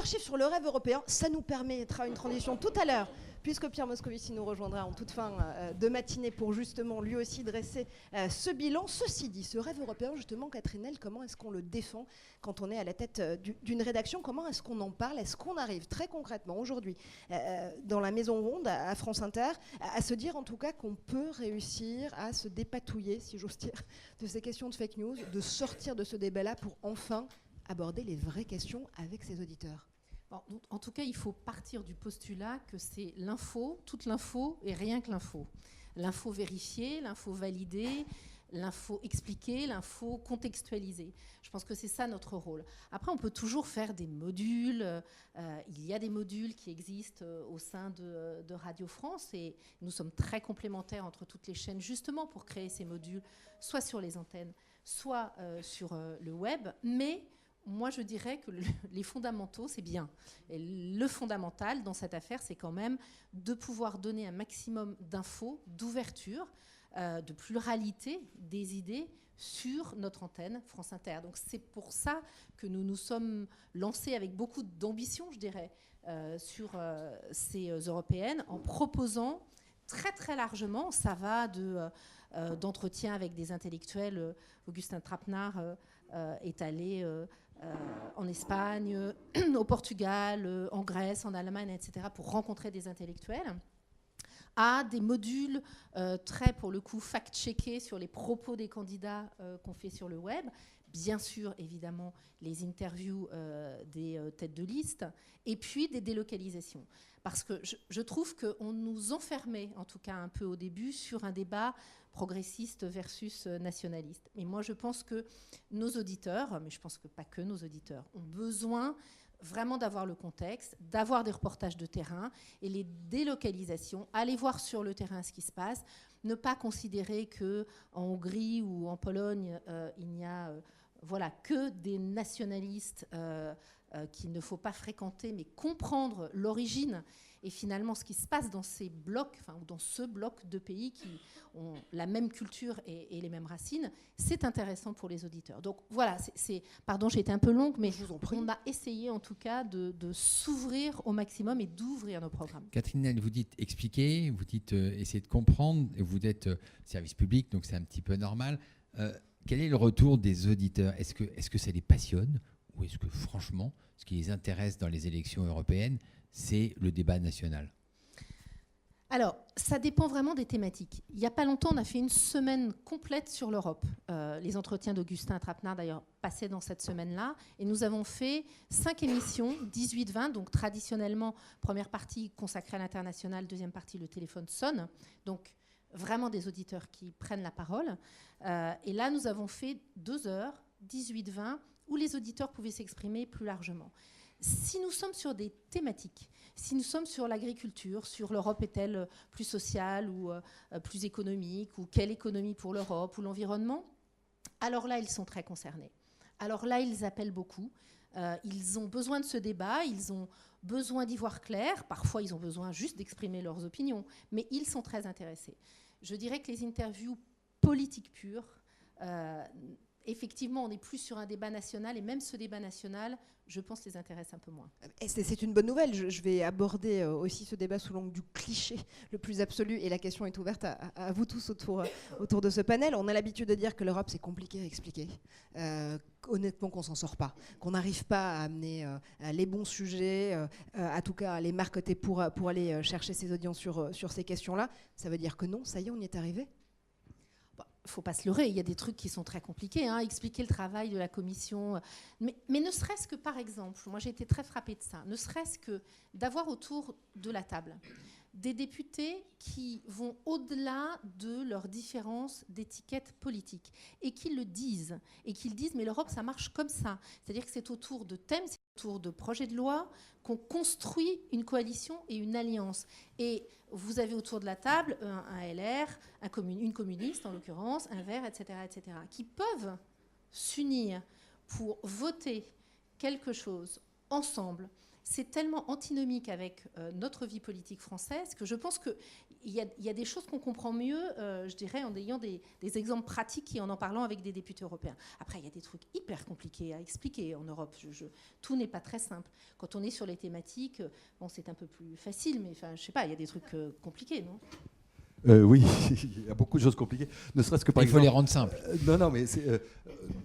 première chiffre sur le rêve européen, ça nous permettra une transition tout à l'heure, puisque Pierre Moscovici nous rejoindra en toute fin de matinée pour justement lui aussi dresser ce bilan. Ceci dit, ce rêve européen, justement, Catherine Nel, comment est-ce qu'on le défend quand on est à la tête d'une rédaction? Comment est-ce qu'on en parle? Est-ce qu'on arrive très concrètement aujourd'hui dans la Maison Ronde, à France Inter, à se dire en tout cas qu'on peut réussir à se dépatouiller, si j'ose dire, de ces questions de fake news, de sortir de ce débat-là pour enfin aborder les vraies questions avec ses auditeurs? Bon, donc, en tout cas, il faut partir du postulat que c'est l'info, toute l'info et rien que l'info. L'info vérifiée, l'info validée, l'info expliquée, l'info contextualisée. Je pense que c'est ça notre rôle. Après, on peut toujours faire des modules. Il y a des modules qui existent au sein de Radio France et nous sommes très complémentaires entre toutes les chaînes justement pour créer ces modules, soit sur les antennes, soit sur le web. Mais moi, je dirais que les fondamentaux, c'est bien. Et le fondamental dans cette affaire, c'est quand même de pouvoir donner un maximum d'infos, d'ouverture, de pluralité des idées sur notre antenne France Inter. Donc c'est pour ça que nous nous sommes lancés avec beaucoup d'ambition, je dirais, sur ces européennes, en proposant très très largement, ça va d'entretien avec des intellectuels. Augustin Trapenard est allé en Espagne, au Portugal, en Grèce, en Allemagne, etc., pour rencontrer des intellectuels, à des modules très, pour le coup, fact-checkés sur les propos des candidats qu'on fait sur le web. Bien sûr, évidemment, les interviews des têtes de liste, et puis des délocalisations. Parce que je trouve qu'on nous enfermait, en tout cas un peu au début, sur un débat progressiste versus nationaliste. Et moi, je pense que nos auditeurs, mais je pense que pas que nos auditeurs, ont besoin vraiment d'avoir le contexte, d'avoir des reportages de terrain et les délocalisations, aller voir sur le terrain ce qui se passe, ne pas considérer qu'en Hongrie ou en Pologne, il n'y a que des nationalistes qu'il ne faut pas fréquenter, mais comprendre l'origine et finalement ce qui se passe dans ces blocs, ou dans ce bloc de pays qui ont la même culture et les mêmes racines, c'est intéressant pour les auditeurs. Donc voilà, pardon, j'ai été un peu longue, mais on a essayé en tout cas de s'ouvrir au maximum et d'ouvrir nos programmes. Catherine Nel, vous dites expliquer, vous dites essayer de comprendre, vous êtes service public, donc c'est un petit peu normal. Quel est le retour des auditeurs? Est-ce que ça les passionne? Ou est-ce que franchement, ce qui les intéresse dans les élections européennes, c'est le débat national? Alors, ça dépend vraiment des thématiques. Il n'y a pas longtemps, on a fait une semaine complète sur l'Europe. Les entretiens d'Augustin Trapenard, d'ailleurs, passaient dans cette semaine-là. Et nous avons fait 5 émissions, 18-20. Donc, traditionnellement, première partie consacrée à l'international, deuxième partie, le téléphone sonne. Donc, vraiment des auditeurs qui prennent la parole. Et là, nous avons fait 2 heures, 18-20, où les auditeurs pouvaient s'exprimer plus largement. Si nous sommes sur des thématiques, si nous sommes sur l'agriculture, sur l'Europe est-elle plus sociale ou plus économique, ou quelle économie pour l'Europe, ou l'environnement, alors là, ils sont très concernés. Alors là, ils appellent beaucoup. Ils ont besoin de ce débat, ils ont besoin d'y voir clair. Parfois, ils ont besoin juste d'exprimer leurs opinions, mais ils sont très intéressés. Je dirais que les interviews politiques pures, effectivement, on est plus sur un débat national, et même ce débat national, je pense, les intéresse un peu moins. Et c'est une bonne nouvelle. Je vais aborder aussi ce débat sous l'angle du cliché le plus absolu, et la question est ouverte à vous tous autour de ce panel. On a l'habitude de dire que l'Europe, c'est compliqué à expliquer. Honnêtement, qu'on s'en sort pas, qu'on n'arrive pas à amener les bons sujets, à tout cas à les marketer pour aller chercher ses audiences sur ces questions-là. Ça veut dire que non, ça y est, on y est arrivé? Il ne faut pas se leurrer, il y a des trucs qui sont très compliqués, expliquer le travail de la commission. Mais ne serait-ce que, par exemple, moi j'ai été très frappée de ça, ne serait-ce que d'avoir autour de la table des députés qui vont au-delà de leurs différences d'étiquette politique et qui le disent, mais l'Europe, ça marche comme ça. C'est-à-dire que c'est autour de thèmes, c'est autour de projets de loi qu'on construit une coalition et une alliance. Et vous avez autour de la table un LR, une communiste en l'occurrence, un Vert, etc., qui peuvent s'unir pour voter quelque chose ensemble. C'est tellement antinomique avec notre vie politique française que je pense qu'il il y a des choses qu'on comprend mieux, je dirais, en ayant des exemples pratiques et en parlant avec des députés européens. Après, il y a des trucs hyper compliqués à expliquer en Europe. Tout n'est pas très simple. Quand on est sur les thématiques, bon, c'est un peu plus facile, mais enfin, je sais pas, il y a des trucs compliqués, non ? Oui, il y a beaucoup de choses compliquées. Ne serait-ce que par exemple, il faut les rendre simples. Non, mais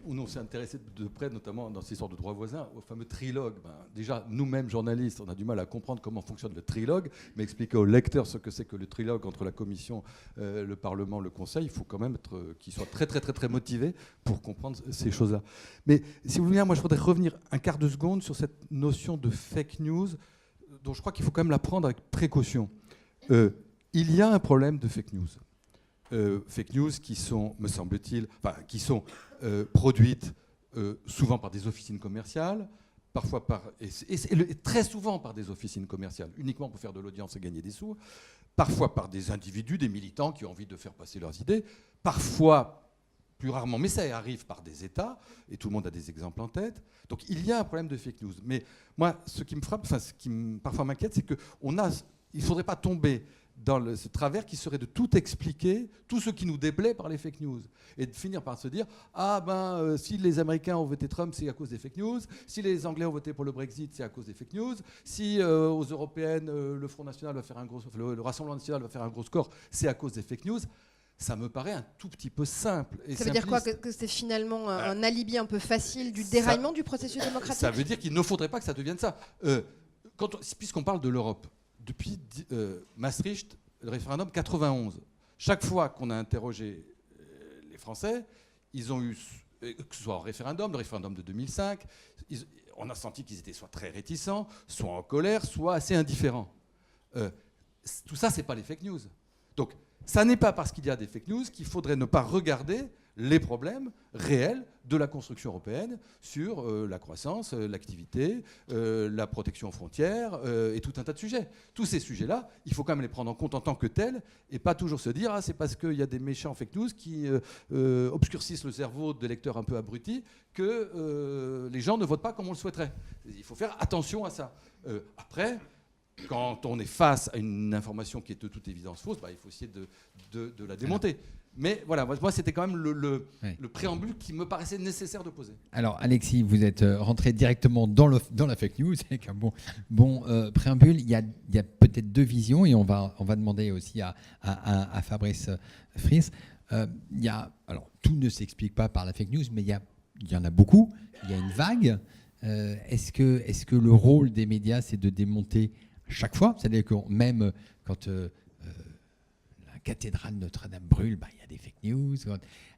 on s'est intéressé de près, notamment dans ces histoires de droit voisin, au fameux trilogue. Déjà, nous-mêmes, journalistes, on a du mal à comprendre comment fonctionne le trilogue, mais expliquer aux lecteurs ce que c'est que le trilogue entre la Commission, le Parlement, le Conseil, il faut quand même qu'ils soient très, très, très, très motivés pour comprendre ces choses-là. Mais si vous voulez, moi, je voudrais revenir un quart de seconde sur cette notion de fake news, dont je crois qu'il faut quand même la prendre avec précaution. Il y a un problème de fake news. Fake news qui sont, me semble-t-il, qui sont produites souvent par des officines commerciales, parfois et très souvent par des officines commerciales, uniquement pour faire de l'audience et gagner des sous, parfois par des individus, des militants qui ont envie de faire passer leurs idées, parfois, plus rarement, mais ça arrive par des États, et tout le monde a des exemples en tête. Donc il y a un problème de fake news. Mais moi, ce qui me frappe, ce qui parfois m'inquiète, c'est qu'il ne faudrait pas tomber dans ce travers qui serait de tout expliquer, tout ce qui nous déplaît par les fake news. Et de finir par se dire, si les Américains ont voté Trump, c'est à cause des fake news. Si les Anglais ont voté pour le Brexit, c'est à cause des fake news. Si aux Européennes, le Front National va faire le Rassemblement National va faire un gros score, c'est à cause des fake news. Ça me paraît un tout petit peu simple. Et ça veut dire quoi, que c'est finalement un alibi un peu facile du déraillement du processus démocratique ? Ça veut dire qu'il ne faudrait pas que ça devienne ça. Puisqu'on parle de l'Europe, depuis Maastricht, le référendum 91, chaque fois qu'on a interrogé les Français, ils ont eu, que ce soit le référendum de 2005, on a senti qu'ils étaient soit très réticents, soit en colère, soit assez indifférents. Tout ça, c'est pas les fake news. Donc, ça n'est pas parce qu'il y a des fake news qu'il faudrait ne pas regarder les problèmes réels de la construction européenne sur la croissance, l'activité, la protection aux frontières et tout un tas de sujets. Tous ces sujets-là, il faut quand même les prendre en compte en tant que tels et pas toujours se dire c'est parce qu'il y a des méchants fake news qui obscurcissent le cerveau des lecteurs un peu abrutis que les gens ne votent pas comme on le souhaiterait. Il faut faire attention à ça. Après, quand on est face à une information qui est de toute évidence fausse, il faut essayer de la démonter. Mais voilà, moi c'était quand même le préambule qui me paraissait nécessaire de poser. Alors Alexis, vous êtes rentré directement dans la fake news avec un bon préambule. Il y a peut-être deux visions et on va demander aussi à Fabrice Friss. Alors tout ne s'explique pas par la fake news, mais il y en a beaucoup. Il y a une vague. Est-ce que le rôle des médias, c'est de démonter chaque fois, c'est-à-dire que même quand la cathédrale Notre-Dame brûle, il y a des fake news.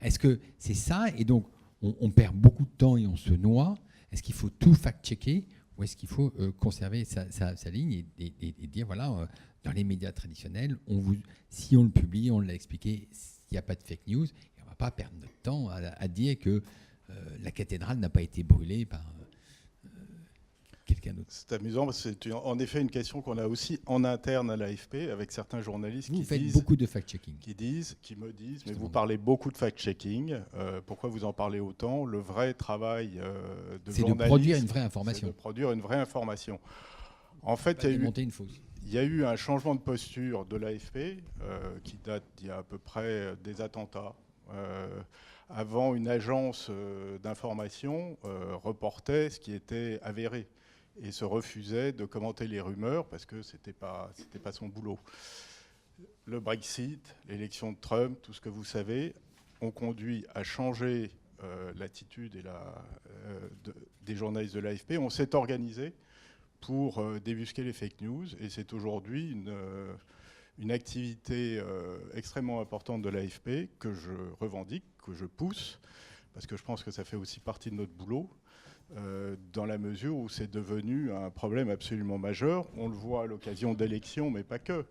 Est-ce que c'est ça ? Et donc, on perd beaucoup de temps et on se noie. Est-ce qu'il faut tout fact-checker ou est-ce qu'il faut conserver sa ligne et dire, voilà, dans les médias traditionnels, si on le publie, on l'a expliqué, il n'y a pas de fake news, et on ne va pas perdre notre temps à dire que la cathédrale n'a pas été brûlée par... quelqu'un d'autre. C'est amusant parce que c'est en effet une question qu'on a aussi en interne à l'AFP avec certains journalistes vous faites beaucoup de fact-checking. Qui me disent mais vous parlez beaucoup de fact-checking, pourquoi vous en parlez autant ? Le vrai travail de c'est journaliste, de produire une vraie information. C'est de produire une vraie information. En fait, il y a eu un changement de posture de l'AFP qui date d'il y a à peu près des attentats. Avant, une agence d'information reportait ce qui était avéré et se refusait de commenter les rumeurs parce que c'était pas son boulot. Le Brexit, l'élection de Trump, tout ce que vous savez, ont conduit à changer l'attitude des journalistes de l'AFP. On s'est organisé pour débusquer les fake news et c'est aujourd'hui une activité extrêmement importante de l'AFP que je revendique, que je pousse, parce que je pense que ça fait aussi partie de notre boulot. Dans la mesure où c'est devenu un problème absolument majeur. On le voit à l'occasion d'élections, mais pas que.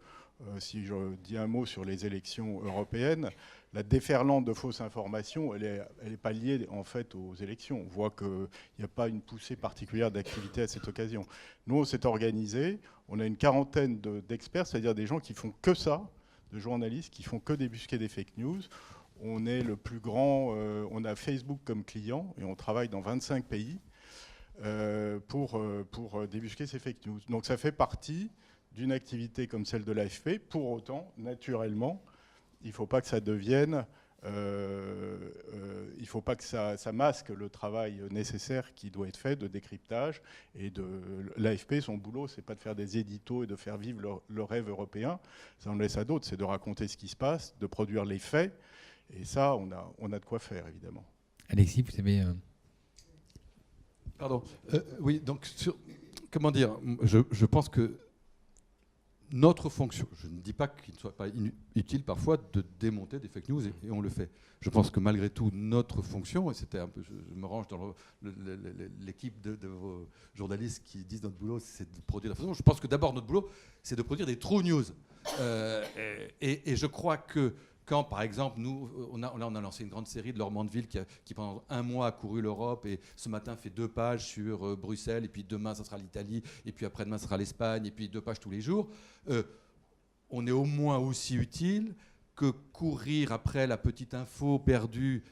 Si je dis un mot sur les élections européennes, la déferlante de fausses informations, elle est pas liée en fait aux élections. On voit qu'il n'y a pas une poussée particulière d'activité à cette occasion. Nous, on s'est organisé, on a une quarantaine d'experts, c'est-à-dire des gens qui font que ça, de journalistes qui font que débusquer des fake news. On est le plus grand, on a Facebook comme client et on travaille dans 25 pays pour débusquer ces fake news. Donc ça fait partie d'une activité comme celle de l'AFP. Pour autant, naturellement, il ne faut pas que ça devienne... il ne faut pas que ça masque le travail nécessaire qui doit être fait de décryptage. Et l'AFP, son boulot, ce n'est pas de faire des éditos et de faire vivre le rêve européen. Ça, on laisse à d'autres. C'est de raconter ce qui se passe, de produire les faits. Et ça, on a de quoi faire, évidemment. Alexis, vous avez... Pardon. Oui, donc, comment dire, je pense que notre fonction, je ne dis pas qu'il ne soit pas utile parfois de démonter des fake news, et on le fait. Je pense que malgré tout, notre fonction, et c'était un peu, je me range dans l'équipe de vos journalistes qui disent notre boulot, c'est de produire l'information. Je pense que d'abord, notre boulot, c'est de produire des true news. Et je crois que quand, par exemple, nous, on a lancé une grande série de Laure Mandeville qui, pendant un mois, a couru l'Europe et ce matin fait 2 pages sur Bruxelles, et puis demain, ça sera l'Italie, et puis après-demain, ça sera l'Espagne, et puis 2 pages tous les jours. On est au moins aussi utile que courir après la petite info perdue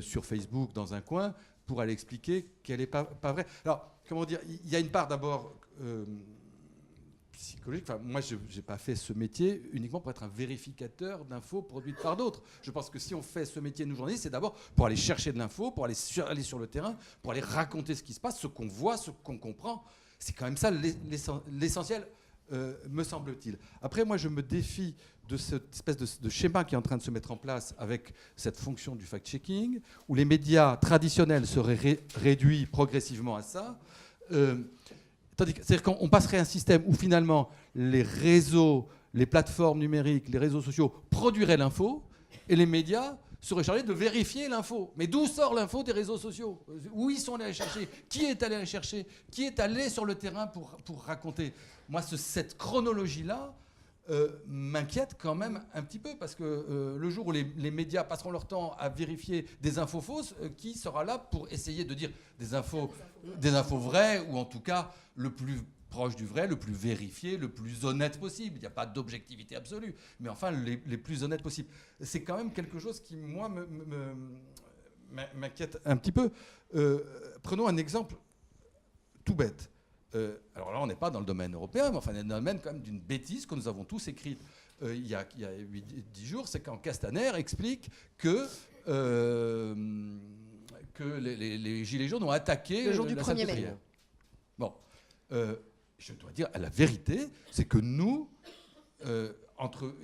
sur Facebook dans un coin pour aller expliquer qu'elle n'est pas vraie. Alors, comment dire, il y a une part d'abord... psychologique. Enfin, moi, je n'ai pas fait ce métier uniquement pour être un vérificateur d'infos produites par d'autres. Je pense que si on fait ce métier, nous journalistes, c'est d'abord pour aller chercher de l'info, pour aller sur le terrain, pour aller raconter ce qui se passe, ce qu'on voit, ce qu'on comprend. C'est quand même ça l'essentiel, me semble-t-il. Après, moi, je me défie de cette espèce de schéma qui est en train de se mettre en place avec cette fonction du fact-checking, où les médias traditionnels seraient réduits progressivement à ça. C'est-à-dire qu'on passerait à un système où finalement les réseaux, les plateformes numériques, les réseaux sociaux produiraient l'info et les médias seraient chargés de vérifier l'info. Mais d'où sort l'info des réseaux sociaux? Où ils sont allés la chercher? Qui est allé la chercher? Qui est allé sur le terrain pour raconter? Moi, cette chronologie-là m'inquiète quand même un petit peu, parce que le jour où les médias passeront leur temps à vérifier des infos fausses, qui sera là pour essayer de dire des infos vraies, ou en tout cas le plus proche du vrai, le plus vérifié, le plus honnête possible. Il n'y a pas d'objectivité absolue, mais enfin les plus honnêtes possibles. C'est quand même quelque chose qui, moi, m'inquiète un petit peu. Prenons un exemple tout bête. Alors là, on n'est pas dans le domaine européen, mais enfin, dans le domaine quand même d'une bêtise que nous avons tous écrite il y a 10 jours, c'est quand Castaner explique que les Gilets jaunes ont attaqué le jour du la 1er mai. Bon, je dois dire, la vérité, c'est que nous, entre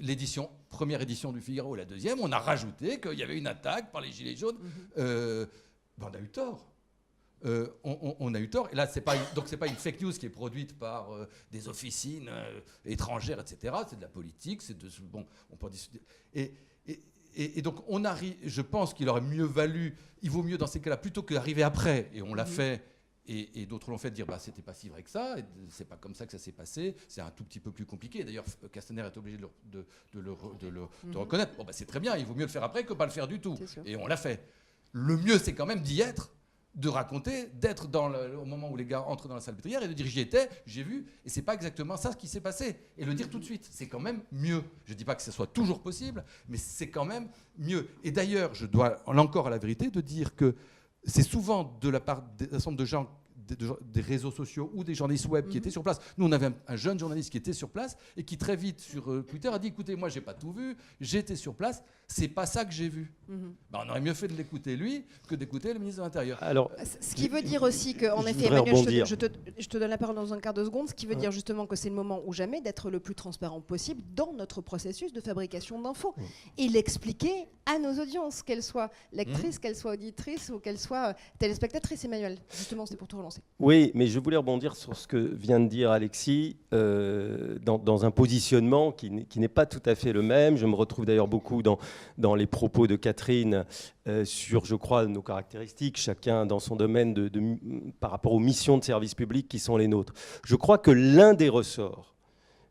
première édition du Figaro et la deuxième, on a rajouté qu'il y avait une attaque par les Gilets jaunes. On a eu tort. On a eu tort. Et là, c'est pas une fake news qui est produite par des officines étrangères, etc. C'est de la politique. On peut en discuter. Et donc, je pense qu'il aurait mieux valu, il vaut mieux dans ces cas-là, plutôt qu'arriver après, et on l'a fait, et d'autres l'ont fait, de dire c'était pas si vrai que ça, et c'est pas comme ça que ça s'est passé, c'est un tout petit peu plus compliqué. D'ailleurs, Castaner est obligé de le reconnaître. Bon, c'est très bien, il vaut mieux le faire après que pas le faire du tout. Et on l'a fait. Le mieux, c'est quand même d'y être, de raconter, d'être au moment où les gars entrent dans la salle pétrière et de dire j'y étais, j'ai vu, et c'est pas exactement ça ce qui s'est passé. Et le dire tout de suite, c'est quand même mieux. Je dis pas que ce soit toujours possible, mais c'est quand même mieux. Et d'ailleurs, je dois, là encore à la vérité, de dire que c'est souvent de la part d'un certain nombre de gens, des réseaux sociaux ou des journalistes web qui étaient sur place. Nous, on avait un jeune journaliste qui était sur place et qui très vite sur Twitter a dit écoutez, moi j'ai pas tout vu, j'étais sur place, c'est pas ça que j'ai vu. On aurait mieux fait de l'écouter lui que d'écouter le ministre de l'Intérieur. Alors, ce qui veut dire aussi qu'en effet, Emmanuel, je te donne la parole dans un quart de seconde, ce qui veut dire justement que c'est le moment ou jamais d'être le plus transparent possible dans notre processus de fabrication d'infos et l'expliquer à nos audiences, qu'elles soient lectrices, qu'elles soient auditrices ou qu'elles soient téléspectatrices. Emmanuel, justement, c'était pour te relancer. Oui, mais je voulais rebondir sur ce que vient de dire Alexis, dans un positionnement qui n'est pas tout à fait le même. Je me retrouve d'ailleurs beaucoup dans les propos de Catherine sur, je crois, nos caractéristiques, chacun dans son domaine par rapport aux missions de service public qui sont les nôtres. Je crois que l'un des ressorts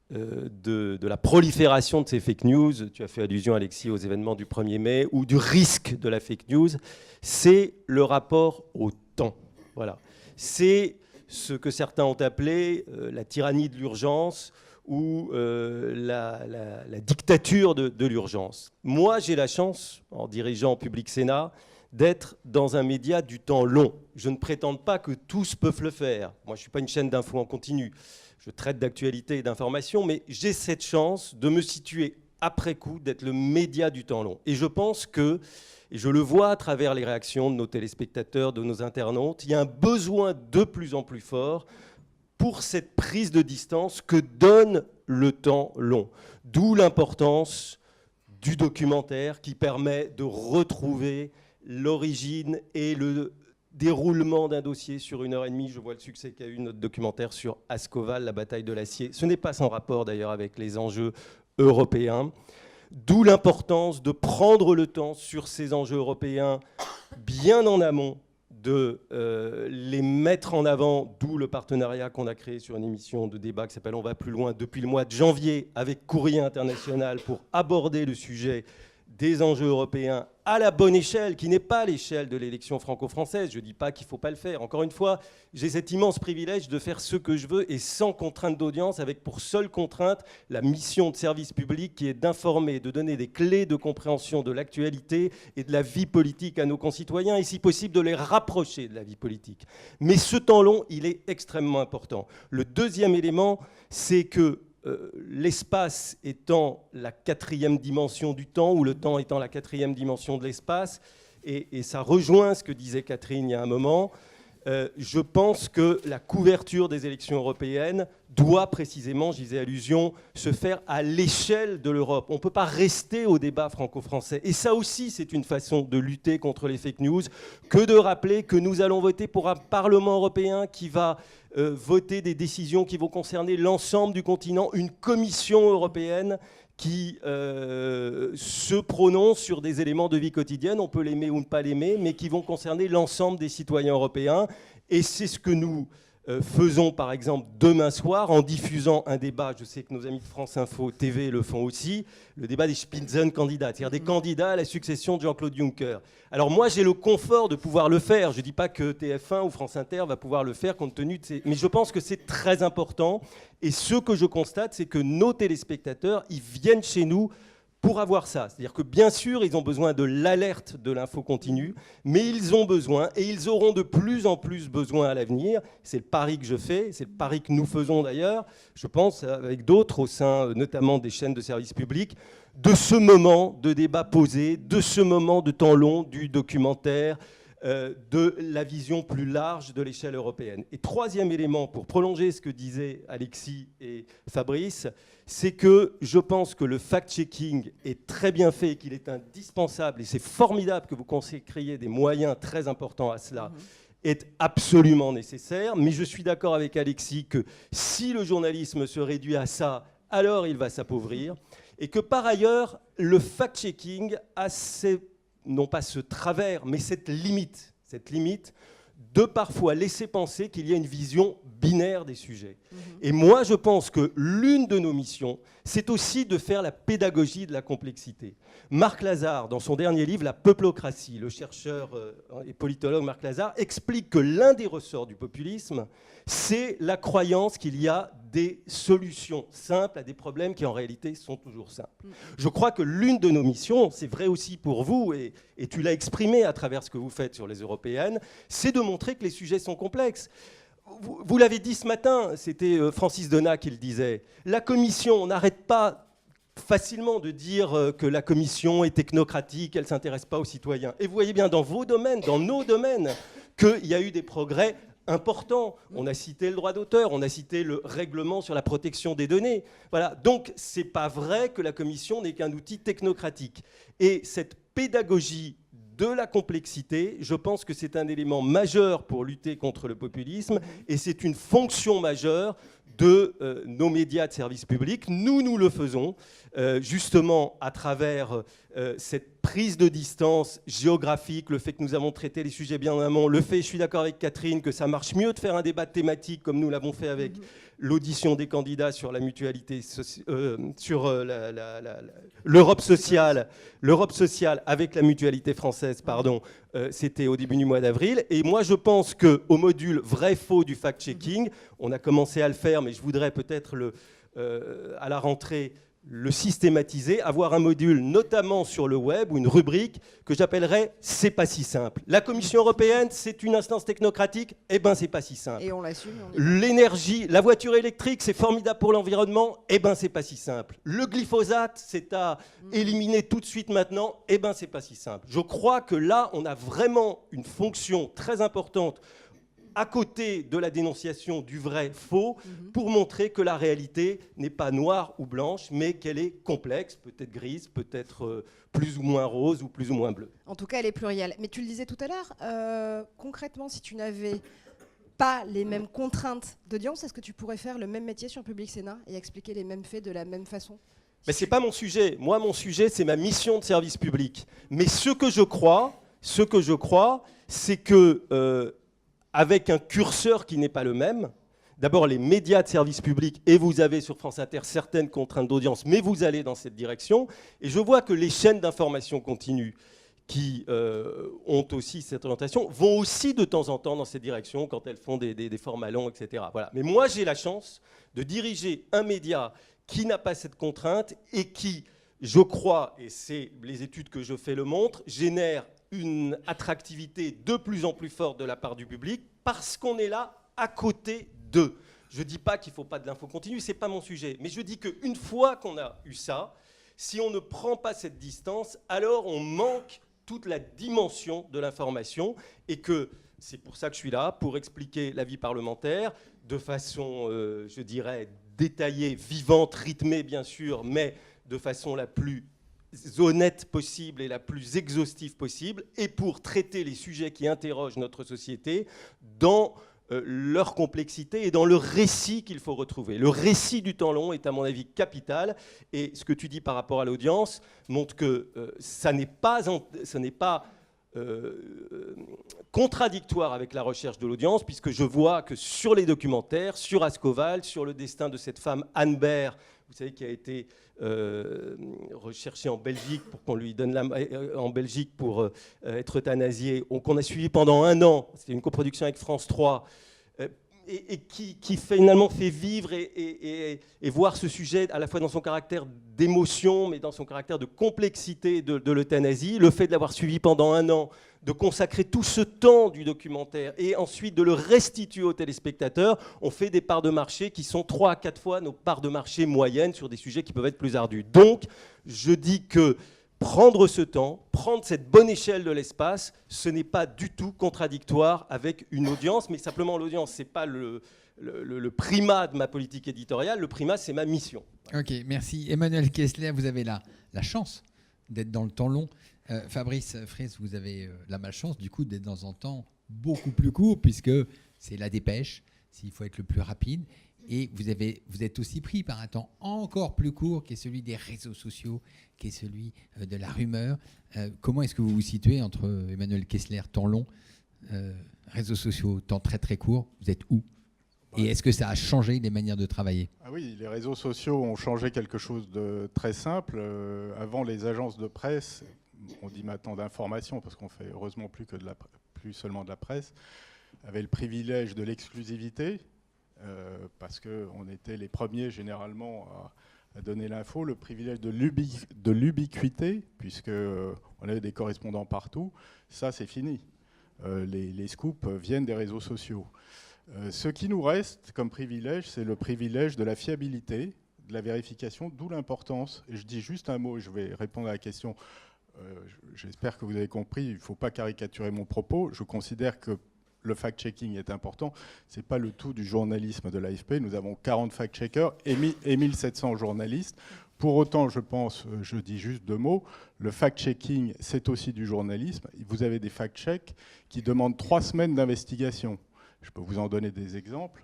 de la prolifération de ces fake news, tu as fait allusion, Alexis, aux événements du 1er mai, ou du risque de la fake news, c'est le rapport au temps. Voilà. C'est ce que certains ont appelé la tyrannie de l'urgence ou la dictature de l'urgence. Moi, j'ai la chance, en dirigeant Public Sénat, d'être dans un média du temps long. Je ne prétends pas que tous peuvent le faire. Moi, je ne suis pas une chaîne d'infos en continu. Je traite d'actualité et d'information, mais j'ai cette chance de me situer après coup, d'être le média du temps long. Et je pense que, et je le vois à travers les réactions de nos téléspectateurs, de nos internautes, il y a un besoin de plus en plus fort pour cette prise de distance que donne le temps long. D'où l'importance du documentaire qui permet de retrouver l'origine et le déroulement d'un dossier sur 1h30. Je vois le succès qu'a eu notre documentaire sur Ascoval, la bataille de l'acier. Ce n'est pas sans rapport d'ailleurs avec les enjeux européens. D'où l'importance de prendre le temps sur ces enjeux européens bien en amont, de les mettre en avant, d'où le partenariat qu'on a créé sur une émission de débat qui s'appelle On va plus loin depuis le mois de janvier avec Courrier International pour aborder le sujet des enjeux européens à la bonne échelle, qui n'est pas l'échelle de l'élection franco-française. Je ne dis pas qu'il ne faut pas le faire. Encore une fois, j'ai cet immense privilège de faire ce que je veux et sans contrainte d'audience, avec pour seule contrainte la mission de service public qui est d'informer, de donner des clés de compréhension de l'actualité et de la vie politique à nos concitoyens et si possible de les rapprocher de la vie politique. Mais ce temps long, il est extrêmement important. Le deuxième élément, c'est que l'espace étant la quatrième dimension du temps, ou le temps étant la quatrième dimension de l'espace, et ça rejoint ce que disait Catherine il y a un moment, je pense que la couverture des élections européennes doit précisément, j'y faisais allusion, se faire à l'échelle de l'Europe. On ne peut pas rester au débat franco-français. Et ça aussi, c'est une façon de lutter contre les fake news, que de rappeler que nous allons voter pour un Parlement européen qui va voter des décisions qui vont concerner l'ensemble du continent, une Commission européenne qui se prononce sur des éléments de vie quotidienne, on peut l'aimer ou ne pas l'aimer, mais qui vont concerner l'ensemble des citoyens européens. Et c'est ce que nous faisons, par exemple, demain soir, en diffusant un débat, je sais que nos amis de France Info TV le font aussi, le débat des Spitzenkandidaten, c'est-à-dire des candidats à la succession de Jean-Claude Juncker. Alors moi, j'ai le confort de pouvoir le faire. Je ne dis pas que TF1 ou France Inter va pouvoir le faire compte tenu de ces... Mais je pense que c'est très important. Et ce que je constate, c'est que nos téléspectateurs, ils viennent chez nous pour avoir ça. C'est-à-dire que bien sûr, ils ont besoin de l'alerte de l'info continue, mais ils ont besoin, et ils auront de plus en plus besoin à l'avenir, c'est le pari que je fais, c'est le pari que nous faisons d'ailleurs, je pense avec d'autres au sein notamment des chaînes de service public, de ce moment de débat posé, de ce moment de temps long du documentaire, de la vision plus large de l'échelle européenne. Et troisième élément, pour prolonger ce que disaient Alexis et Fabrice, c'est que je pense que le fact-checking est très bien fait et qu'il est indispensable, et c'est formidable que vous consacriez des moyens très importants à cela, est absolument nécessaire. Mais je suis d'accord avec Alexis que si le journalisme se réduit à ça, alors il va s'appauvrir, et que par ailleurs, le fact-checking a non pas ce travers, mais cette limite de parfois laisser penser qu'il y a une vision binaire des sujets. Et moi, je pense que l'une de nos missions, c'est aussi de faire la pédagogie de la complexité. Marc Lazare, dans son dernier livre, La Peuplocratie, le chercheur et politologue Marc Lazare, explique que l'un des ressorts du populisme, c'est la croyance qu'il y a des solutions simples à des problèmes qui en réalité sont toujours simples. Je crois que l'une de nos missions, c'est vrai aussi pour vous, et tu l'as exprimé à travers ce que vous faites sur les européennes, c'est de montrer que les sujets sont complexes. Vous l'avez dit ce matin, c'était Francis Donat qui le disait, la Commission, on n'arrête pas facilement de dire que la Commission est technocratique, elle ne s'intéresse pas aux citoyens. Et vous voyez bien dans vos domaines, dans nos domaines, qu'il y a eu des progrès importants. On a cité le droit d'auteur, on a cité le règlement sur la protection des données. Voilà. Donc, ce n'est pas vrai que la Commission n'est qu'un outil technocratique. Et cette pédagogie de la complexité, je pense que c'est un élément majeur pour lutter contre le populisme et c'est une fonction majeure de nos médias de service public. Nous le faisons justement à travers cette prise de distance géographique, le fait que nous avons traité les sujets bien en amont, le fait, je suis d'accord avec Catherine, que ça marche mieux de faire un débat thématique comme nous l'avons fait avec l'audition des candidats sur la mutualité, sur l'Europe sociale avec la mutualité française, pardon, c'était au début du mois d'avril. Et moi, je pense qu'au module vrai-faux du fact-checking, on a commencé à le faire, mais je voudrais peut-être à la rentrée le systématiser, avoir un module notamment sur le web ou une rubrique que j'appellerais « c'est pas si simple ». La Commission européenne, c'est une instance technocratique, eh ben c'est pas si simple. Et on l'assume. L'énergie, la voiture électrique, c'est formidable pour l'environnement, eh ben c'est pas si simple. Le glyphosate, c'est à éliminer tout de suite maintenant, eh ben c'est pas si simple. Je crois que là, on a vraiment une fonction très importante à côté de la dénonciation du vrai faux, pour montrer que la réalité n'est pas noire ou blanche, mais qu'elle est complexe, peut-être grise, peut-être plus ou moins rose ou plus ou moins bleue. En tout cas, elle est plurielle. Mais tu le disais tout à l'heure, concrètement, si tu n'avais pas les mêmes contraintes d'audience, est-ce que tu pourrais faire le même métier sur Public Sénat et expliquer les mêmes faits de la même façon ? Mais ce n'est pas mon sujet. Moi, mon sujet, c'est ma mission de service public. Mais ce que je crois, c'est que... avec un curseur qui n'est pas le même. D'abord, les médias de service public, et vous avez sur France Inter certaines contraintes d'audience, mais vous allez dans cette direction. Et je vois que les chaînes d'information continue qui ont aussi cette orientation vont aussi de temps en temps dans cette direction quand elles font des formats longs, etc. Voilà. Mais moi, j'ai la chance de diriger un média qui n'a pas cette contrainte et qui, je crois, et c'est les études que je fais le montrent, génère une attractivité de plus en plus forte de la part du public parce qu'on est là à côté d'eux. Je ne dis pas qu'il ne faut pas de l'info continue, ce n'est pas mon sujet. Mais je dis qu'une fois qu'on a eu ça, si on ne prend pas cette distance, alors on manque toute la dimension de l'information et que c'est pour ça que je suis là, pour expliquer la vie parlementaire de façon, je dirais, détaillée, vivante, rythmée bien sûr, mais de façon la plus honnête possible et la plus exhaustive possible, et pour traiter les sujets qui interrogent notre société dans leur complexité et dans le récit qu'il faut retrouver. Le récit du temps long est à mon avis capital, et ce que tu dis par rapport à l'audience montre que ça n'est pas contradictoire avec la recherche de l'audience, puisque je vois que sur les documentaires, sur Ascoval, sur le destin de cette femme Anne Baer, vous savez, qui a été recherchée en Belgique pour qu'on lui donne en Belgique pour être euthanasiée, qu'on a suivi pendant 1 an. C'était une coproduction avec France 3, et qui finalement fait vivre et voir ce sujet à la fois dans son caractère d'émotion, mais dans son caractère de complexité de l'euthanasie. Le fait de l'avoir suivi pendant 1 an, de consacrer tout ce temps du documentaire et ensuite de le restituer aux téléspectateurs, on fait des parts de marché qui sont 3 à 4 fois nos parts de marché moyennes sur des sujets qui peuvent être plus ardus. Donc, je dis que prendre ce temps, prendre cette bonne échelle de l'espace, ce n'est pas du tout contradictoire avec une audience, mais simplement l'audience, ce n'est pas le primat de ma politique éditoriale, le primat, c'est ma mission. Ok, merci. Emmanuel Kessler, vous avez la chance d'être dans le temps long. Fabrice Friess, vous avez la malchance du coup d'être dans un temps beaucoup plus court, puisque c'est la dépêche, s'il faut être le plus rapide. Et vous êtes aussi pris par un temps encore plus court, qui est celui des réseaux sociaux, qui est celui de la rumeur. Comment est-ce que vous vous situez entre Emmanuel Kessler, temps long, réseaux sociaux, temps très très court? Vous êtes où? Et est-ce que ça a changé les manières de travailler? Ah oui, les réseaux sociaux ont changé quelque chose de très simple. Avant, les agences de presse, on dit maintenant d'information, parce qu'on fait heureusement plus seulement de la presse, avaient le privilège de l'exclusivité. Parce qu'on était les premiers généralement à donner l'info, le privilège de l'ubiquité, puisqu'on avait des correspondants partout, ça c'est fini. Les scoops viennent des réseaux sociaux. Ce qui nous reste comme privilège, c'est le privilège de la fiabilité, de la vérification, d'où l'importance. Et je dis juste un mot, je vais répondre à la question. J'espère que vous avez compris, il ne faut pas caricaturer mon propos. Je considère que le fact-checking est important. Ce n'est pas le tout du journalisme de l'AFP. Nous avons 40 fact-checkers et 1700 journalistes. Pour autant, je pense, je dis juste 2 mots, le fact-checking, c'est aussi du journalisme. Vous avez des fact-checks qui demandent 3 semaines d'investigation. Je peux vous en donner des exemples.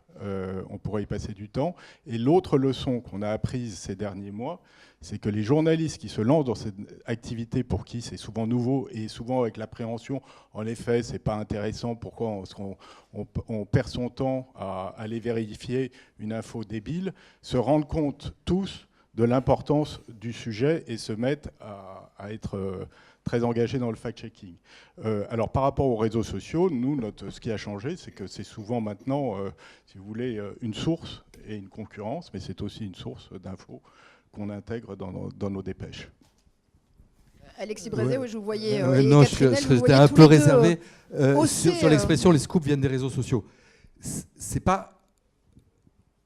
On pourrait y passer du temps. Et l'autre leçon qu'on a apprise ces derniers mois, c'est que les journalistes qui se lancent dans cette activité, pour qui c'est souvent nouveau et souvent avec l'appréhension, en effet, c'est pas intéressant, pourquoi on perd son temps à aller vérifier une info débile, se rendent compte tous de l'importance du sujet et se mettent à être très engagés dans le fact-checking. Alors par rapport aux réseaux sociaux, nous, ce qui a changé, c'est que c'est souvent maintenant, si vous voulez, une source et une concurrence, mais c'est aussi une source d'infos qu'on intègre dans nos dépêches. Alexis Brézé, je vous voyais. Non, j'étais un peu réservé sur l'expression les scoops viennent des réseaux sociaux. C'est pas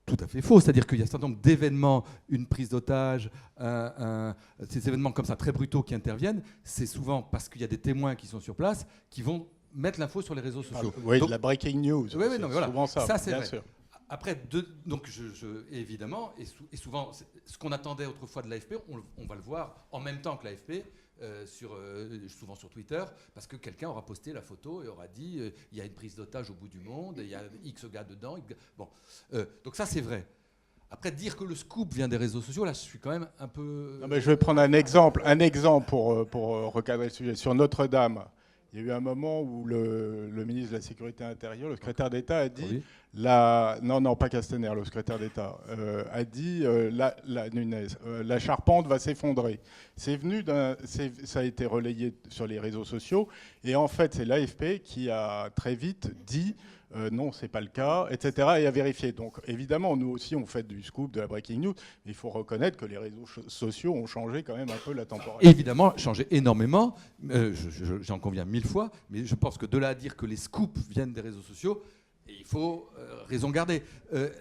tout à fait faux, c'est-à-dire qu'il y a un certain nombre d'événements, une prise d'otage, ces événements comme ça très brutaux qui interviennent, c'est souvent parce qu'il y a des témoins qui sont sur place qui vont mettre l'info sur les réseaux sociaux. Oui, la breaking news. Oui, non, voilà. Souvent ça c'est bien vrai. sûr. Après, donc évidemment, et souvent, ce qu'on attendait autrefois de l'AFP, on va le voir en même temps que l'AFP, souvent sur Twitter, parce que quelqu'un aura posté la photo et aura dit il y a une prise d'otage au bout du monde, il y a X gars dedans. Bon, donc ça c'est vrai. Après, dire que le scoop vient des réseaux sociaux, là je suis quand même un peu... Non, mais je vais prendre un exemple pour recadrer le sujet. Sur Notre-Dame, il y a eu un moment où le ministre de la Sécurité intérieure, le secrétaire d'État, a dit... Oui. Non, pas Castaner, le secrétaire d'État, a dit Nunez, la charpente va s'effondrer. Ça a été relayé sur les réseaux sociaux, et en fait, c'est l'AFP qui a très vite dit non, c'est pas le cas, etc., et a vérifié. Donc, évidemment, nous aussi, on fait du scoop, de la breaking news, mais il faut reconnaître que les réseaux sociaux ont changé quand même un peu la temporalité. Évidemment, changé énormément, j'en conviens 1000 fois, mais je pense que de là à dire que les scoops viennent des réseaux sociaux, et il faut raison garder.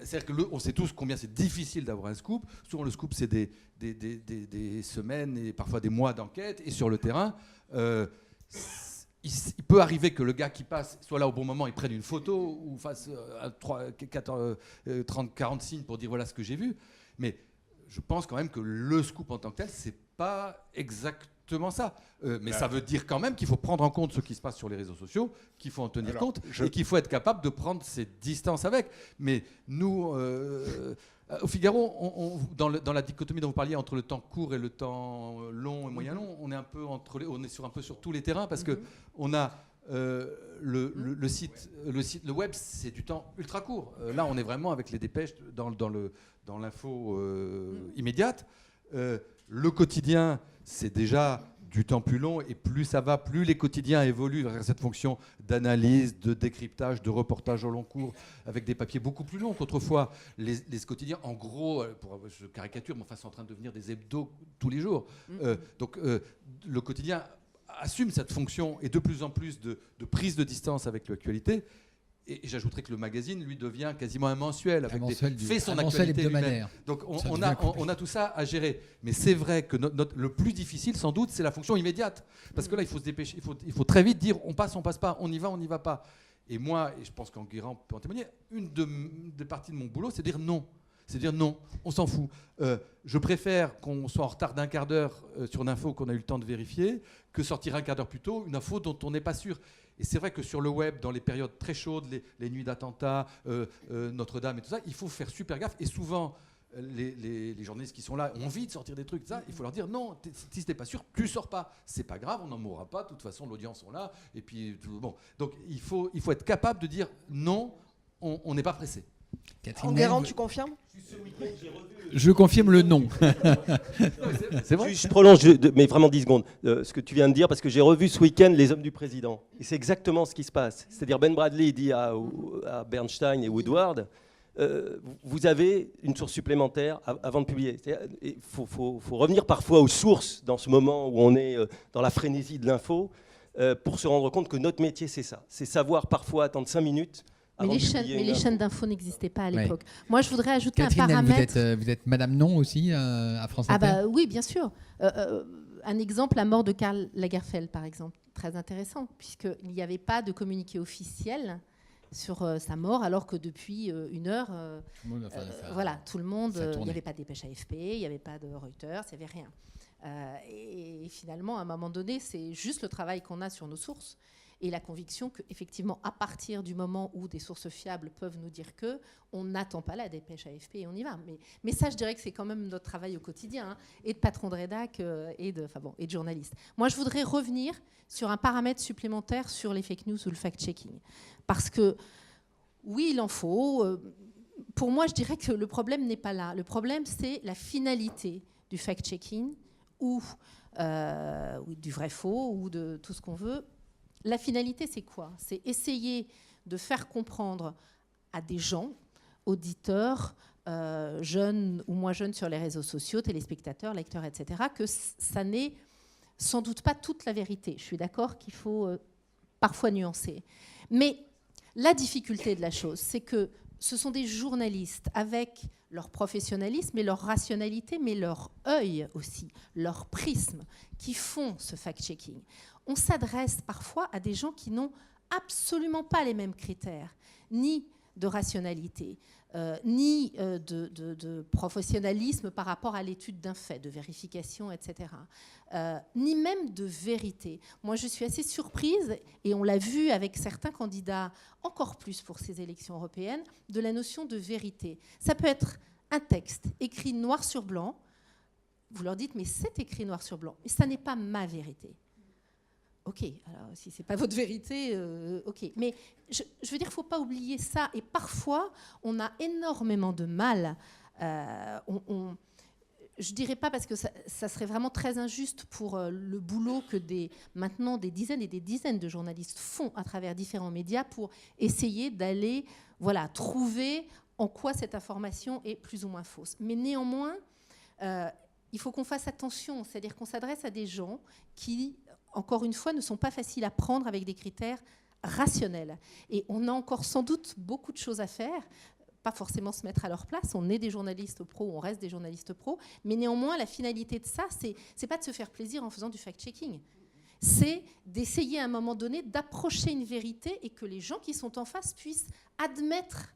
C'est-à-dire qu'on sait tous combien c'est difficile d'avoir un scoop. Souvent, le scoop, c'est des semaines et parfois des mois d'enquête. Et sur le terrain, il peut arriver que le gars qui passe soit là au bon moment, il prenne une photo ou fasse 30-40 signes pour dire voilà ce que j'ai vu. Mais je pense quand même que le scoop en tant que tel, c'est pas exactement ça. Mais ça veut dire quand même qu'il faut prendre en compte ce qui se passe sur les réseaux sociaux, qu'il faut en tenir compte et qu'il faut être capable de prendre ses distances avec. Mais nous, au Figaro, dans la dichotomie dont vous parliez entre le temps court et le temps long et moyen long, on est un peu on est un peu sur tous les terrains parce que on a le web, c'est du temps ultra court. Là, on est vraiment avec les dépêches dans l'info immédiate. Le quotidien, c'est déjà du temps plus long, et plus ça va, plus les quotidiens évoluent vers cette fonction d'analyse, de décryptage, de reportage au long cours, avec des papiers beaucoup plus longs qu'autrefois. Les quotidiens, en gros, je caricature, mais enfin, sont en train de devenir des hebdos tous les jours. Donc le quotidien assume cette fonction et de plus en plus de prise de distance avec l'actualité. Et j'ajouterais que le magazine, lui, devient quasiment un mensuel, fait son actualité lui-même. Donc on a tout ça à gérer. Mais c'est vrai que le plus difficile, sans doute, c'est la fonction immédiate. Parce que là, il faut se dépêcher, il faut très vite dire on passe pas, on y va pas. Et moi, et je pense qu'Enguerrand peut en témoigner, une des parties de mon boulot, c'est dire non. C'est dire non, on s'en fout. Je préfère qu'on soit en retard d'un quart d'heure sur une info qu'on a eu le temps de vérifier que sortir un quart d'heure plus tôt une info dont on n'est pas sûr. Et c'est vrai que sur le web, dans les périodes très chaudes, les nuits d'attentats, Notre-Dame et tout ça, il faut faire super gaffe. Et souvent, les journalistes qui sont là ont envie de sortir des trucs. Ça, il faut leur dire non, si tu n'es pas sûr, tu sors pas. C'est pas grave, on n'en mourra pas. De toute façon, l'audience sont là. Et puis, bon. Donc, il faut être capable de dire non, on n'est pas pressé. Enguerrand, tu confirmes ? Je confirme le non. C'est vrai. Je prolonge, mais vraiment 10 secondes, ce que tu viens de dire, parce que j'ai revu ce week-end Les Hommes du Président. Et c'est exactement ce qui se passe. C'est-à-dire Ben Bradley dit à Bernstein et Woodward, vous avez une source supplémentaire avant de publier. Il faut revenir parfois aux sources dans ce moment où on est dans la frénésie de l'info pour se rendre compte que notre métier, c'est ça. C'est savoir parfois attendre 5 minutes. Mais les chaînes d'infos n'existaient pas à l'époque. Ouais. Moi, je voudrais ajouter Catherine, un paramètre. Vous êtes Madame Non aussi à France Inter. Oui, bien sûr. Un exemple, la mort de Karl Lagerfeld, par exemple, très intéressant, puisqu'il n'y avait pas de communiqué officiel sur sa mort, alors que depuis une heure, tout le monde, il n'y avait pas de dépêche AFP, il n'y avait pas de Reuters, il n'y avait rien. Et finalement, à un moment donné, c'est juste le travail qu'on a sur nos sources. Et la conviction qu'effectivement, à partir du moment où des sources fiables peuvent nous dire que, on n'attend pas la dépêche AFP et on y va. Mais ça, je dirais que c'est quand même notre travail au quotidien, et de patron de rédac et de journaliste. Moi, je voudrais revenir sur un paramètre supplémentaire sur les fake news ou le fact-checking. Parce que, oui, il en faut. Pour moi, je dirais que le problème n'est pas là. Le problème, c'est la finalité du fact-checking ou du vrai-faux ou de tout ce qu'on veut. La finalité, c'est quoi ? C'est essayer de faire comprendre à des gens, auditeurs, jeunes ou moins jeunes sur les réseaux sociaux, téléspectateurs, lecteurs, etc., que ça n'est sans doute pas toute la vérité. Je suis d'accord qu'il faut parfois nuancer. Mais la difficulté de la chose, c'est que ce sont des journalistes avec leur professionnalisme et leur rationalité, mais leur œil aussi, leur prisme, qui font ce fact-checking. On s'adresse parfois à des gens qui n'ont absolument pas les mêmes critères, ni de rationalité, ni de professionnalisme par rapport à l'étude d'un fait, de vérification, etc. Ni même de vérité. Moi, je suis assez surprise, et on l'a vu avec certains candidats, encore plus pour ces élections européennes, de la notion de vérité. Ça peut être un texte écrit noir sur blanc. Vous leur dites, mais c'est écrit noir sur blanc, mais ça n'est pas ma vérité. Ok, alors si ce n'est pas votre vérité, ok. Mais je veux dire, il ne faut pas oublier ça. Et parfois, on a énormément de mal. Je ne dirais pas parce que ça serait vraiment très injuste pour le boulot que maintenant des dizaines et des dizaines de journalistes font à travers différents médias pour essayer d'aller trouver en quoi cette information est plus ou moins fausse. Mais néanmoins, il faut qu'on fasse attention. C'est-à-dire qu'on s'adresse à des gens qui, encore une fois, ne sont pas faciles à prendre avec des critères rationnels. Et on a encore sans doute beaucoup de choses à faire, pas forcément se mettre à leur place. On est des journalistes pros, on reste des journalistes pros, mais néanmoins, la finalité de ça, c'est pas de se faire plaisir en faisant du fact-checking. C'est d'essayer à un moment donné d'approcher une vérité et que les gens qui sont en face puissent admettre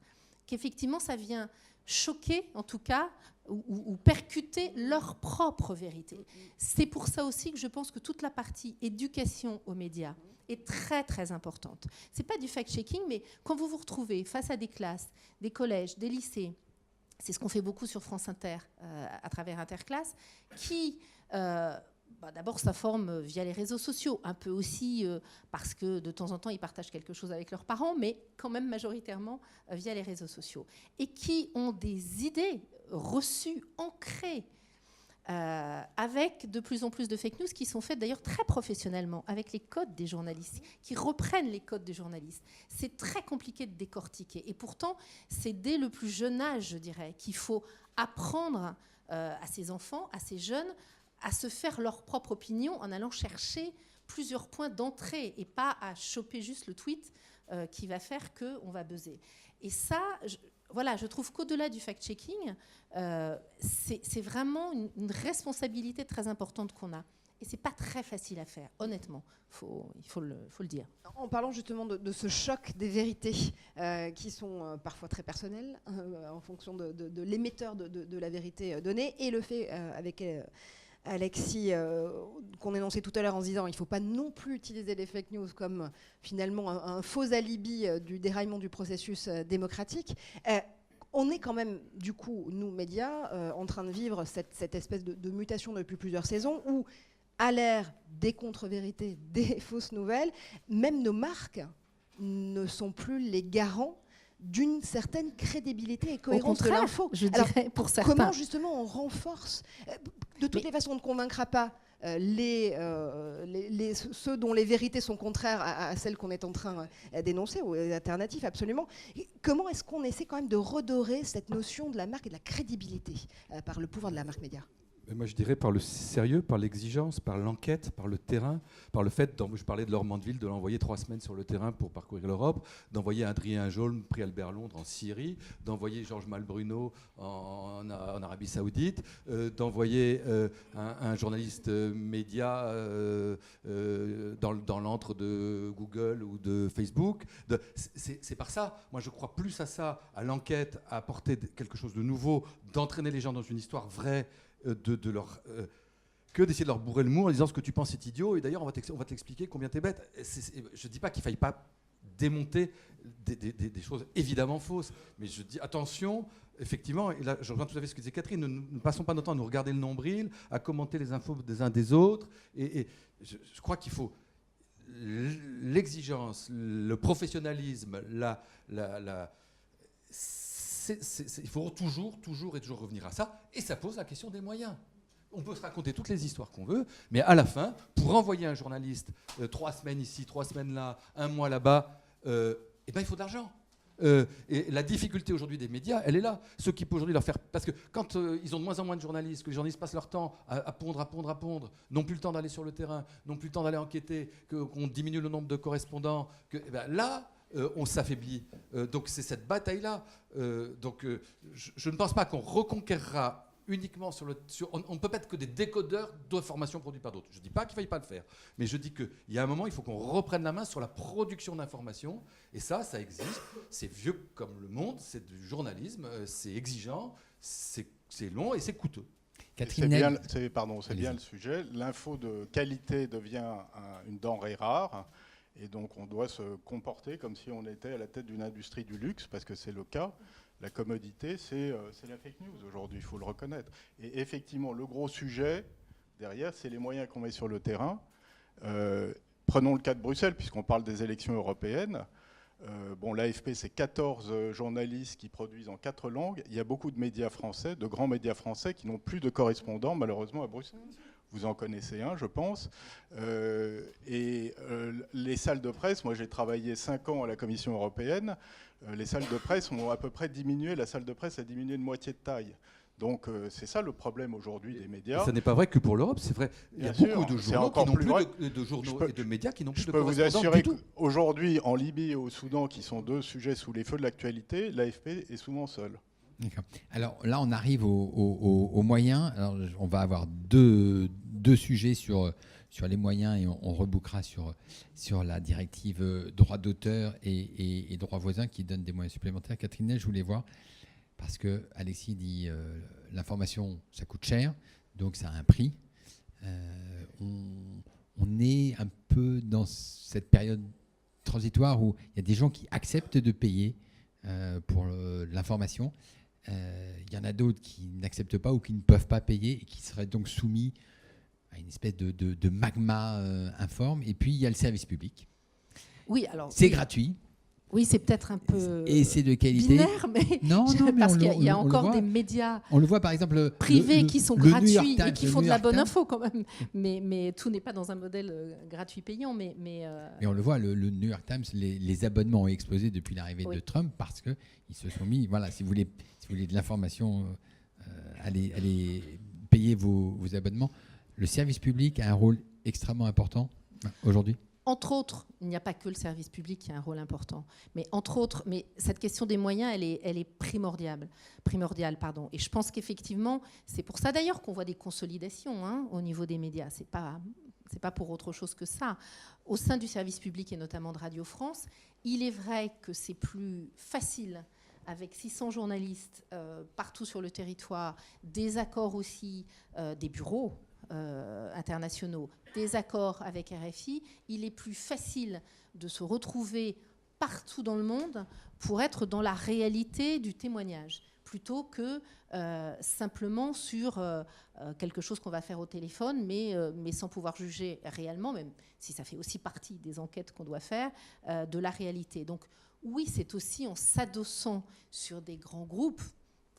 qu'effectivement, ça vient choquer, en tout cas, ou percuter leur propre vérité. C'est pour ça aussi que je pense que toute la partie éducation aux médias est très, très importante. Ce n'est pas du fact-checking, mais quand vous vous retrouvez face à des classes, des collèges, des lycées, c'est ce qu'on fait beaucoup sur France Inter, à travers Interclasse, qui... d'abord, ça forme via les réseaux sociaux, un peu aussi parce que de temps en temps, ils partagent quelque chose avec leurs parents, mais quand même majoritairement via les réseaux sociaux. Et qui ont des idées reçues, ancrées, avec de plus en plus de fake news qui sont faites d'ailleurs très professionnellement, avec les codes des journalistes, qui reprennent les codes des journalistes. C'est très compliqué de décortiquer. Et pourtant, c'est dès le plus jeune âge, je dirais, qu'il faut apprendre à ces enfants, à ces jeunes, à se faire leur propre opinion en allant chercher plusieurs points d'entrée et pas à choper juste le tweet qui va faire qu'on va buzzer. Et ça, je trouve qu'au-delà du fact-checking, c'est vraiment une responsabilité très importante qu'on a. Et ce n'est pas très facile à faire, honnêtement, il faut le dire. En parlant justement de ce choc des vérités qui sont parfois très personnelles en fonction de l'émetteur de la vérité donnée, et le fait avec... Alexis, qu'on énonçait tout à l'heure en se disant il ne faut pas non plus utiliser les fake news comme finalement un faux alibi du déraillement du processus démocratique. On est quand même, du coup, nous, médias, en train de vivre cette espèce de mutation depuis plusieurs saisons où, à l'ère des contre-vérités, des fausses nouvelles, même nos marques ne sont plus les garants d'une certaine crédibilité et cohérence de l'info. Je dirais, pour certains. Comment justement on renforce de toutes les façons, on ne convaincra pas ceux dont les vérités sont contraires à celles qu'on est en train d'énoncer, ou les alternatives, absolument. Et comment est-ce qu'on essaie quand même de redorer cette notion de la marque et de la crédibilité par le pouvoir de la marque média ? Moi, je dirais par le sérieux, par l'exigence, par l'enquête, par le terrain, par le fait, je parlais de Laure Mandeville, de l'envoyer 3 semaines sur le terrain pour parcourir l'Europe, d'envoyer Adrien Jolme, prix Albert Londres en Syrie, d'envoyer Georges Malbruno en Arabie Saoudite, d'envoyer un journaliste média dans l'antre de Google ou de Facebook. C'est par ça. Moi, je crois plus à ça, à l'enquête, à apporter quelque chose de nouveau, d'entraîner les gens dans une histoire vraie, que d'essayer de leur bourrer le mou en disant ce que tu penses est idiot, et d'ailleurs on va t'expliquer combien t'es bête. Je ne dis pas qu'il ne faille pas démonter des choses évidemment fausses, mais je dis attention, effectivement, et là je rejoins tout à fait ce que disait Catherine, ne passons pas notre temps à nous regarder le nombril, à commenter les infos des uns des autres, et je crois qu'il faut l'exigence, le professionnalisme, il faut toujours revenir à ça, et ça pose la question des moyens. On peut se raconter toutes les histoires qu'on veut, mais à la fin, pour envoyer un journaliste 3 semaines ici, 3 semaines là, 1 mois là-bas, il faut de l'argent. Et la difficulté aujourd'hui des médias, elle est là. Ceux qui peuvent aujourd'hui leur faire... Parce que quand ils ont de moins en moins de journalistes, que les journalistes passent leur temps à pondre, n'ont plus le temps d'aller sur le terrain, n'ont plus le temps d'aller enquêter, qu'on diminue le nombre de correspondants, là, on s'affaiblit. Donc c'est cette bataille-là. Je ne pense pas qu'on reconquérera uniquement on ne peut pas être que des décodeurs d'informations produites par d'autres. Je ne dis pas qu'il ne faille pas le faire, mais je dis qu'il y a un moment, il faut qu'on reprenne la main sur la production d'informations, et ça existe, c'est vieux comme le monde, c'est du journalisme, c'est exigeant, c'est long et c'est coûteux. C'est bien le sujet. L'info de qualité devient une denrée rare, et donc on doit se comporter comme si on était à la tête d'une industrie du luxe, parce que c'est le cas. La commodité, c'est la fake news aujourd'hui, il faut le reconnaître. Et effectivement, le gros sujet derrière, c'est les moyens qu'on met sur le terrain. Prenons le cas de Bruxelles, puisqu'on parle des élections européennes. L'AFP, c'est 14 journalistes qui produisent en 4 langues. Il y a beaucoup de médias français, de grands médias français, qui n'ont plus de correspondants, malheureusement, à Bruxelles. Vous en connaissez un, je pense. Les salles de presse, moi j'ai travaillé 5 ans à la Commission européenne, les salles de presse ont à peu près diminué, la salle de presse a diminué de moitié de taille. Donc c'est ça le problème aujourd'hui des médias. Ça n'est pas vrai que pour l'Europe, c'est vrai. Il y a beaucoup de journaux qui n'ont plus de journaux et de médias qui n'ont plus de correspondants. Je peux vous assurer qu'aujourd'hui, en Libye et au Soudan, qui sont 2 sujets sous les feux de l'actualité, l'AFP est souvent seule. D'accord. Alors là, on arrive aux moyens. Alors, on va avoir deux sujets sur les moyens et on rebouclera sur la directive droit d'auteur et droit voisin qui donne des moyens supplémentaires. Catherine, je voulais voir, parce que Alexis dit l'information, ça coûte cher, donc ça a un prix. On est un peu dans cette période transitoire où il y a des gens qui acceptent de payer pour l'information. Il y en a d'autres qui n'acceptent pas ou qui ne peuvent pas payer et qui seraient donc soumis à une espèce de magma informe. Et puis, il y a le service public. Oui, alors... C'est gratuit. Oui, c'est peut-être un peu et c'est de qualité. Binaire, mais non, parce qu'il y a encore des médias on le voit, par exemple, privés qui sont gratuits et qui font de la bonne info quand même. Mais tout n'est pas dans un modèle gratuit-payant. Mais on le voit, le New York Times, les abonnements ont explosé depuis l'arrivée de Trump parce qu'ils se sont mis, voilà, si vous voulez de l'information, allez payer vos abonnements. Le service public a un rôle extrêmement important aujourd'hui. Entre autres, il n'y a pas que le service public qui a un rôle important, mais entre autres, mais cette question des moyens, elle est primordiale. Et je pense qu'effectivement, c'est pour ça d'ailleurs qu'on voit des consolidations au niveau des médias. C'est pas pour autre chose que ça. Au sein du service public et notamment de Radio France, il est vrai que c'est plus facile avec 600 journalistes partout sur le territoire, des accords aussi des bureaux internationaux, des accords avec RFI, il est plus facile de se retrouver partout dans le monde pour être dans la réalité du témoignage, plutôt que simplement sur quelque chose qu'on va faire au téléphone, mais sans pouvoir juger réellement, même si ça fait aussi partie des enquêtes qu'on doit faire, de la réalité. Donc oui, c'est aussi en s'adossant sur des grands groupes,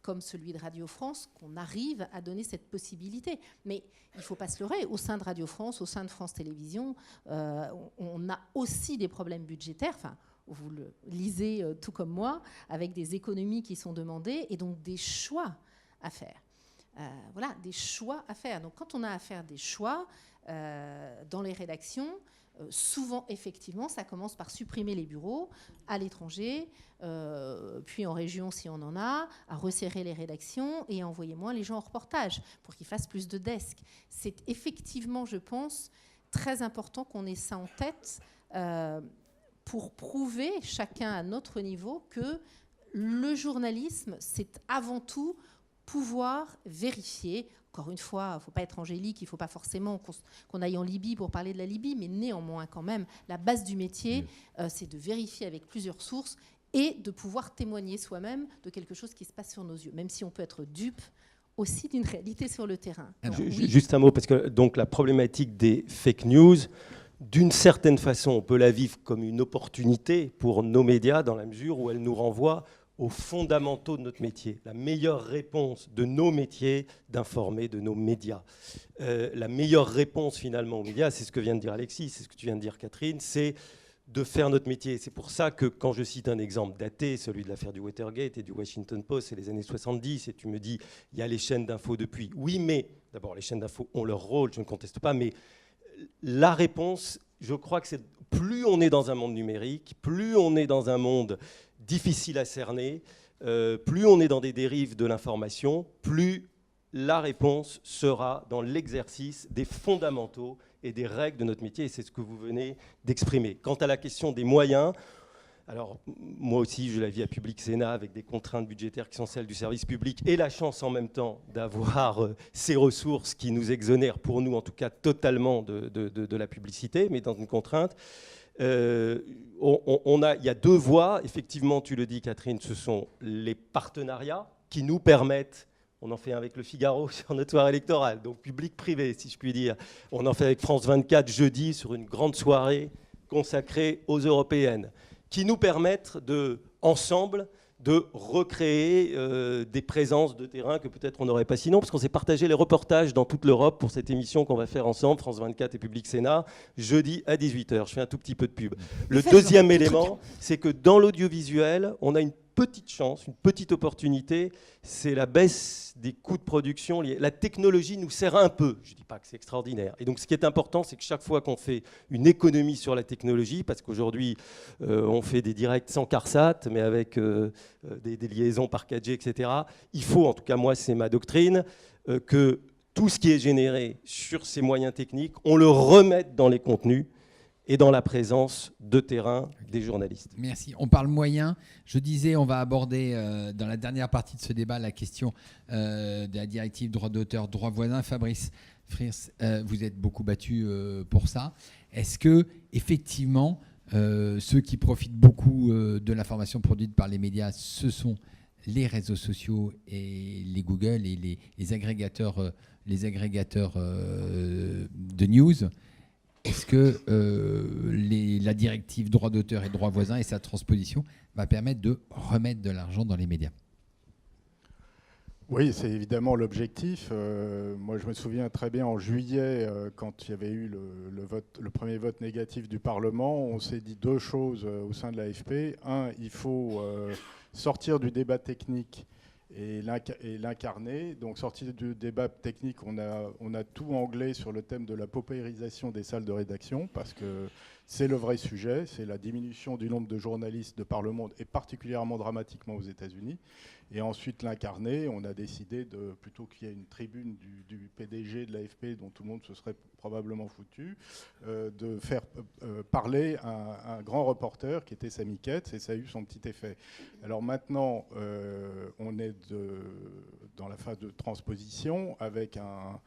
comme celui de Radio France, qu'on arrive à donner cette possibilité. Mais il ne faut pas se leurrer, au sein de Radio France, au sein de France Télévisions, on a aussi des problèmes budgétaires, enfin, vous le lisez tout comme moi, avec des économies qui sont demandées et donc des choix à faire. Voilà, des choix à faire. Donc quand on a à faire des choix dans les rédactions, souvent, effectivement, ça commence par supprimer les bureaux à l'étranger, puis en région, si on en a, à resserrer les rédactions et à envoyer moins les gens en reportage pour qu'ils fassent plus de desks. C'est effectivement, je pense, très important qu'on ait ça en tête pour prouver, chacun à notre niveau, que le journalisme, c'est avant tout pouvoir vérifier. Encore une fois, il ne faut pas être angélique, il ne faut pas forcément qu'on aille en Libye pour parler de la Libye, mais néanmoins quand même, la base du métier, c'est de vérifier avec plusieurs sources et de pouvoir témoigner soi-même de quelque chose qui se passe sur nos yeux, même si on peut être dupe aussi d'une réalité sur le terrain. Donc, oui. Juste un mot, parce que donc, la problématique des fake news, d'une certaine façon, on peut la vivre comme une opportunité pour nos médias, dans la mesure où elle nous renvoie aux fondamentaux de notre métier. La meilleure réponse de nos métiers, d'informer, de nos médias. La meilleure réponse finalement aux médias, c'est ce que vient de dire Alexis, c'est ce que tu viens de dire Catherine, c'est de faire notre métier. C'est pour ça que quand je cite un exemple daté, celui de l'affaire du Watergate et du Washington Post, c'est les années 70, et tu me dis, il y a les chaînes d'infos depuis. Oui, mais d'abord, les chaînes d'infos ont leur rôle, je ne conteste pas, mais la réponse, je crois que c'est plus on est dans un monde numérique, plus on est dans un monde difficile à cerner, plus on est dans des dérives de l'information, plus la réponse sera dans l'exercice des fondamentaux et des règles de notre métier, et c'est ce que vous venez d'exprimer. Quant à la question des moyens, alors moi aussi je la vis à Public Sénat avec des contraintes budgétaires qui sont celles du service public et la chance en même temps d'avoir ces ressources qui nous exonèrent, pour nous en tout cas, totalement de la publicité, mais dans une contrainte. Il y a deux voies, effectivement, tu le dis Catherine, ce sont les partenariats qui nous permettent. On en fait un avec Le Figaro sur notre soirée électorale, donc public-privé, si je puis dire. On en fait avec France 24 jeudi sur une grande soirée consacrée aux européennes, qui nous permettent ensemble de recréer des présences de terrain que peut-être on n'aurait pas sinon, parce qu'on s'est partagé les reportages dans toute l'Europe pour cette émission qu'on va faire ensemble, France 24 et Public Sénat, jeudi à 18h. Je fais un tout petit peu de pub. Le deuxième élément, c'est que dans l'audiovisuel, on a une petite chance, une petite opportunité, c'est la baisse des coûts de production. La technologie nous sert un peu, je ne dis pas que c'est extraordinaire. Et donc ce qui est important, c'est que chaque fois qu'on fait une économie sur la technologie, parce qu'aujourd'hui on fait des directs sans CARSAT, mais avec des liaisons par 4G, etc., il faut, en tout cas moi c'est ma doctrine, que tout ce qui est généré sur ces moyens techniques, on le remette dans les contenus et dans la présence de terrain des journalistes. Merci. On parle moyens. Je disais, on va aborder dans la dernière partie de ce débat la question de la directive droit d'auteur, droit voisin. Fabrice Friers, vous êtes beaucoup battu pour ça. Est-ce que effectivement, ceux qui profitent beaucoup de l'information produite par les médias, ce sont les réseaux sociaux et les Google et les agrégateurs de news? Est-ce que la directive droit d'auteur et droit voisin et sa transposition va permettre de remettre de l'argent dans les médias? Oui, c'est évidemment l'objectif. Moi, je me souviens très bien en juillet, quand il y avait eu le premier vote négatif du Parlement, on s'est dit deux choses au sein de l'AFP. Un, il faut sortir du débat technique et l'incarner. Donc, sortir du débat technique, on a tout anglais sur le thème de la paupérisation des salles de rédaction, parce que c'est le vrai sujet, c'est la diminution du nombre de journalistes de par le monde, et particulièrement dramatiquement aux États-Unis. Et ensuite, l'incarner, on a décidé, plutôt qu'il y ait une tribune du PDG de l'AFP, dont tout le monde se serait probablement foutu, de faire parler un grand reporter qui était Sami Ketz, et ça a eu son petit effet. Alors maintenant, on est dans la phase de transposition, avec un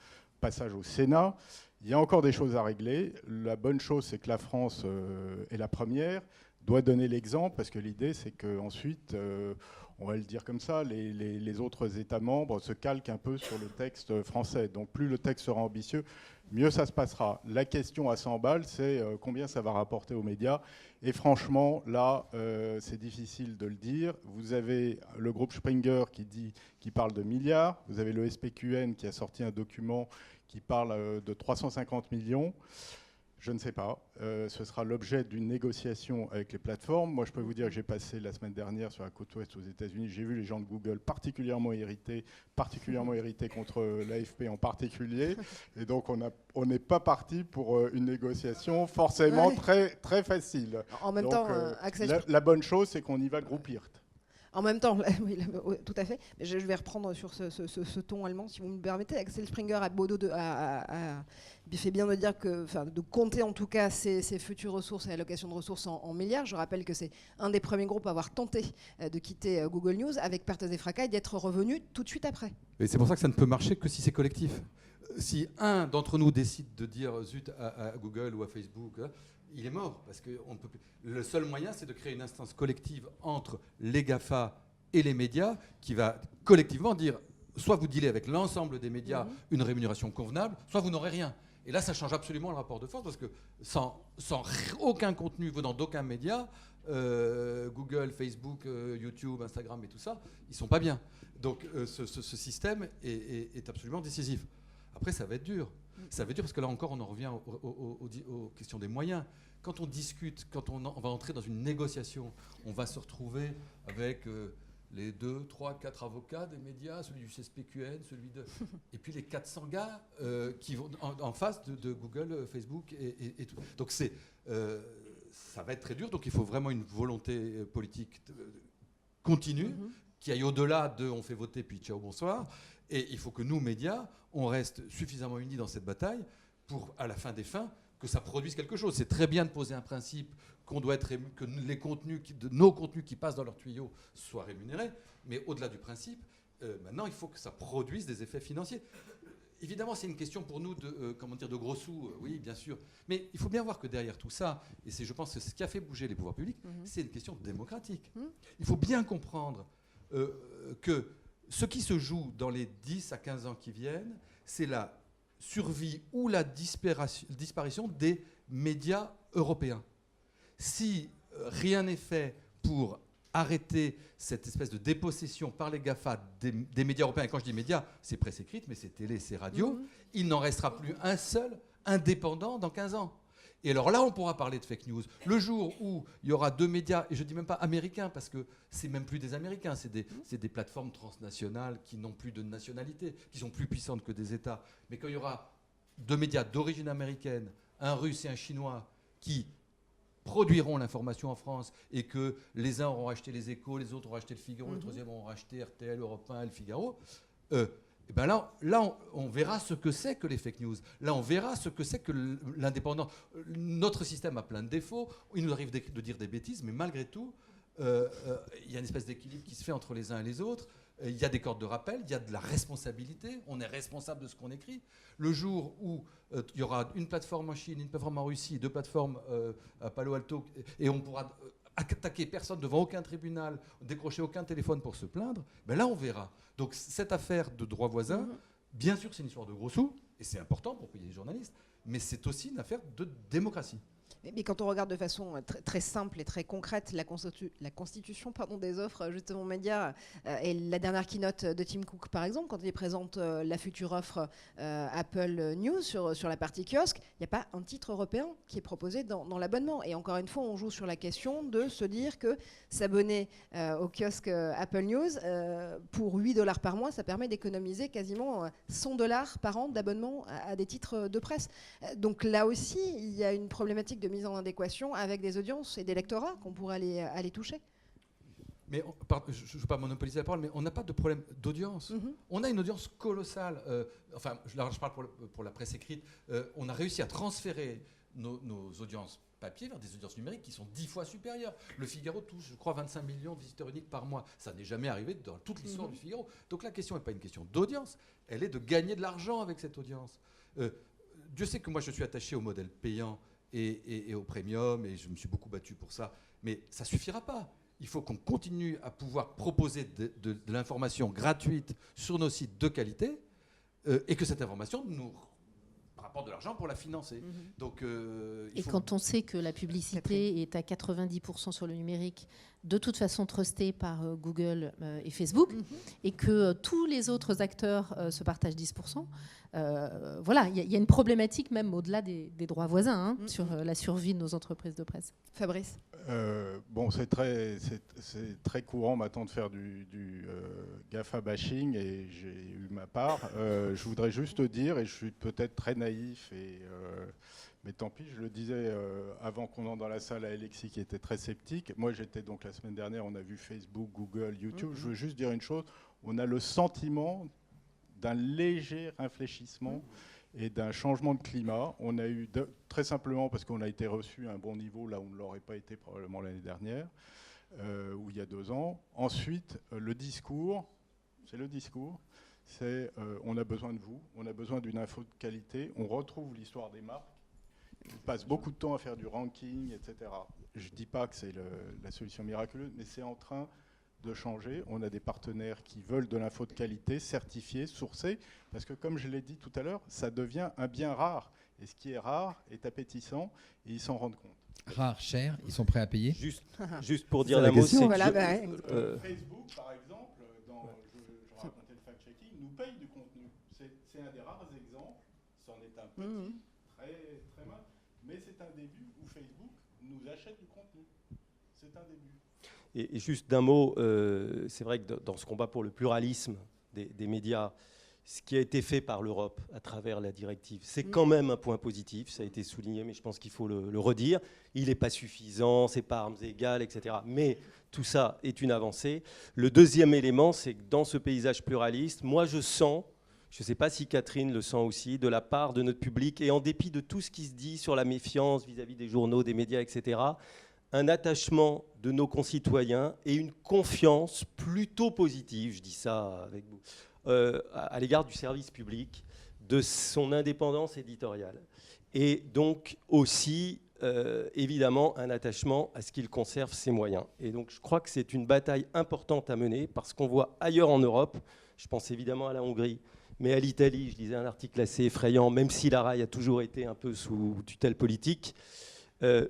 passage au Sénat. Il y a encore des choses à régler. La bonne chose, c'est que la France est la première, doit donner l'exemple, parce que l'idée, c'est qu'ensuite, on va le dire comme ça, les autres États membres se calquent un peu sur le texte français. Donc plus le texte sera ambitieux, mieux ça se passera. La question à 100 balles, c'est combien ça va rapporter aux médias. Et franchement, là, c'est difficile de le dire. Vous avez le groupe Springer qui parle de milliards. Vous avez le SPQN qui a sorti un document qui parle de 350 millions. Je ne sais pas. Ce sera l'objet d'une négociation avec les plateformes. Moi, je peux vous dire que j'ai passé la semaine dernière sur la côte ouest aux États-Unis. J'ai vu les gens de Google particulièrement irrités contre l'AFP en particulier. Et donc, on n'est pas parti pour une négociation forcément très, très facile. En même temps, Axel, la bonne chose, c'est qu'on y va groupe IRT. En même temps, oui, tout à fait. Mais je vais reprendre sur ce ton allemand, si vous me permettez. Axel Springer a fait bien de dire de compter en tout cas ses futures ressources et allocations de ressources en milliards. Je rappelle que c'est un des premiers groupes à avoir tenté de quitter Google News avec pertes et fracas et d'être revenu tout de suite après. Et c'est pour ça que ça ne peut marcher que si c'est collectif. Si un d'entre nous décide de dire zut à Google ou à Facebook, il est mort, parce que on peut plus. Le seul moyen, c'est de créer une instance collective entre les GAFA et les médias qui va collectivement dire soit vous dealez avec l'ensemble des médias une rémunération convenable, soit vous n'aurez rien. Et là, ça change absolument le rapport de force, parce que sans aucun contenu venant d'aucun média, Google, Facebook, YouTube, Instagram et tout ça, ils ne sont pas bien. Donc ce système est absolument décisif. Après, ça va être dur. Ça veut dire, parce que là encore, on en revient aux questions des moyens. Quand on discute, quand on va entrer dans une négociation, on va se retrouver avec les 2, 3, 4 avocats des médias, celui du CSPQN, celui de... et puis les 400 gars qui vont en face de Google, Facebook et tout. Donc ça va être très dur, donc il faut vraiment une volonté politique continue, qui aille au-delà de on fait voter puis ciao, bonsoir. Et il faut que nous, médias, on reste suffisamment unis dans cette bataille pour, à la fin des fins, que ça produise quelque chose. C'est très bien de poser un principe qu'on doit être que les contenus, nos contenus qui passent dans leurs tuyaux soient rémunérés, mais au-delà du principe, maintenant, il faut que ça produise des effets financiers. Évidemment, c'est une question pour nous de gros sous, oui, bien sûr. Mais il faut bien voir que derrière tout ça, et je pense que c'est ce qui a fait bouger les pouvoirs publics, c'est une question démocratique. Il faut bien comprendre que ce qui se joue dans les 10 à 15 ans qui viennent, c'est la survie ou la disparition des médias européens. Si rien n'est fait pour arrêter cette espèce de dépossession par les GAFA des médias européens, et quand je dis médias, c'est presse écrite, mais c'est télé, c'est radio, il n'en restera plus un seul indépendant dans 15 ans. Et alors là, on pourra parler de fake news. Le jour où il y aura 2 médias, et je ne dis même pas américains, parce que c'est même plus des Américains, c'est des plateformes transnationales qui n'ont plus de nationalité, qui sont plus puissantes que des États. Mais quand il y aura 2 médias d'origine américaine, un russe et un chinois, qui produiront l'information en France, et que les uns auront acheté les Échos, les autres auront acheté le Figaro, le troisième auront acheté RTL, Europe 1 et le Figaro, et ben là on verra ce que c'est que les fake news. Là, on verra ce que c'est que l'indépendance. Notre système a plein de défauts. Il nous arrive de dire des bêtises, mais malgré tout, il y a une espèce d'équilibre qui se fait entre les uns et les autres. Il y a des cordes de rappel, il y a de la responsabilité. On est responsable de ce qu'on écrit. Le jour où il y aura une plateforme en Chine, une plateforme en Russie, 2 plateformes à Palo Alto, et on pourra attaquer personne devant aucun tribunal, décrocher aucun téléphone pour se plaindre, ben là on verra. Donc cette affaire de droit voisin, bien sûr c'est une histoire de gros sous, et c'est important pour payer les journalistes, mais c'est aussi une affaire de démocratie. Mais quand on regarde de façon très simple et très concrète la constitution des offres justement médias et la dernière keynote de Tim Cook par exemple, quand il présente la future offre Apple News sur la partie kiosque, il n'y a pas un titre européen qui est proposé dans l'abonnement. Et encore une fois, on joue sur la question de se dire que s'abonner au kiosque Apple News pour $8 par mois, ça permet d'économiser quasiment $100 par an d'abonnement à des titres de presse. Donc là aussi, il y a une problématique de mise en adéquation avec des audiences et des lectorats qu'on pourrait aller toucher. Mais je ne veux pas monopoliser la parole, mais on n'a pas de problème d'audience. On a une audience colossale. Enfin, là, je parle pour la presse écrite. On a réussi à transférer nos audiences papier vers des audiences numériques qui sont 10 fois supérieures. Le Figaro touche, je crois, 25 millions de visiteurs uniques par mois. Ça n'est jamais arrivé dans toute l'histoire du Figaro. Donc la question n'est pas une question d'audience, elle est de gagner de l'argent avec cette audience. Dieu sait que moi, je suis attaché au modèle payant et au premium, et je me suis beaucoup battu pour ça. Mais ça ne suffira pas. Il faut qu'on continue à pouvoir proposer de l'information gratuite sur nos sites de qualité, et que cette information nous rapporte de l'argent pour la financer. Donc, quand on sait que la publicité est à 90% sur le numérique, de toute façon trustée par Google et Facebook, et que tous les autres acteurs se partagent 10%, voilà, il y a une problématique même au-delà des droits voisins sur la survie de nos entreprises de presse. Fabrice. Bon, c'est très courant maintenant de faire du GAFA bashing, et j'ai eu ma part. Je voudrais juste dire, et je suis peut-être très naïf, mais tant pis, je le disais avant qu'on entre dans la salle à Alexis qui était très sceptique. Moi, j'étais donc la semaine dernière, on a vu Facebook, Google, YouTube. Je veux juste dire une chose, on a le sentiment d'un léger réfléchissement et d'un changement de climat. On a eu, très simplement parce qu'on a été reçu à un bon niveau, là où on ne l'aurait pas été probablement l'année dernière, ou il y a 2 ans. Ensuite, le discours, c'est on a besoin de vous, on a besoin d'une info de qualité, on retrouve l'histoire des marques. On passe beaucoup de temps à faire du ranking, etc. Je ne dis pas que c'est la solution miraculeuse, mais c'est en train de changer. On a des partenaires qui veulent de l'info de qualité, certifiée, sourcée, parce que comme je l'ai dit tout à l'heure, ça devient un bien rare. Et ce qui est rare est appétissant, et ils s'en rendent compte. Rare, cher, ils sont prêts à payer. Juste pour dire un mot, c'est que Facebook, par exemple, je racontais le fact-checking, nous paye du contenu. C'est un des rares exemples, C'en est un petit, très, très mal. Mais c'est un début où Facebook nous achète du contenu. C'est un début. Et juste d'un mot, c'est vrai que dans ce combat pour le pluralisme des médias, ce qui a été fait par l'Europe à travers la directive, c'est quand même un point positif, ça a été souligné, mais je pense qu'il faut le redire. Il n'est pas suffisant, c'est pas armes égales, etc. Mais tout ça est une avancée. Le deuxième élément, c'est que dans ce paysage pluraliste, moi je sens, je ne sais pas si Catherine le sent aussi, de la part de notre public, et en dépit de tout ce qui se dit sur la méfiance vis-à-vis des journaux, des médias, etc., un attachement de nos concitoyens et une confiance plutôt positive, je dis ça avec vous, à l'égard du service public, de son indépendance éditoriale. Et donc aussi, évidemment, un attachement à ce qu'il conserve ses moyens. Et donc je crois que c'est une bataille importante à mener, parce qu'on voit ailleurs en Europe, je pense évidemment à la Hongrie, mais à l'Italie, je lisais un article assez effrayant, même si la RAI a toujours été un peu sous tutelle politique,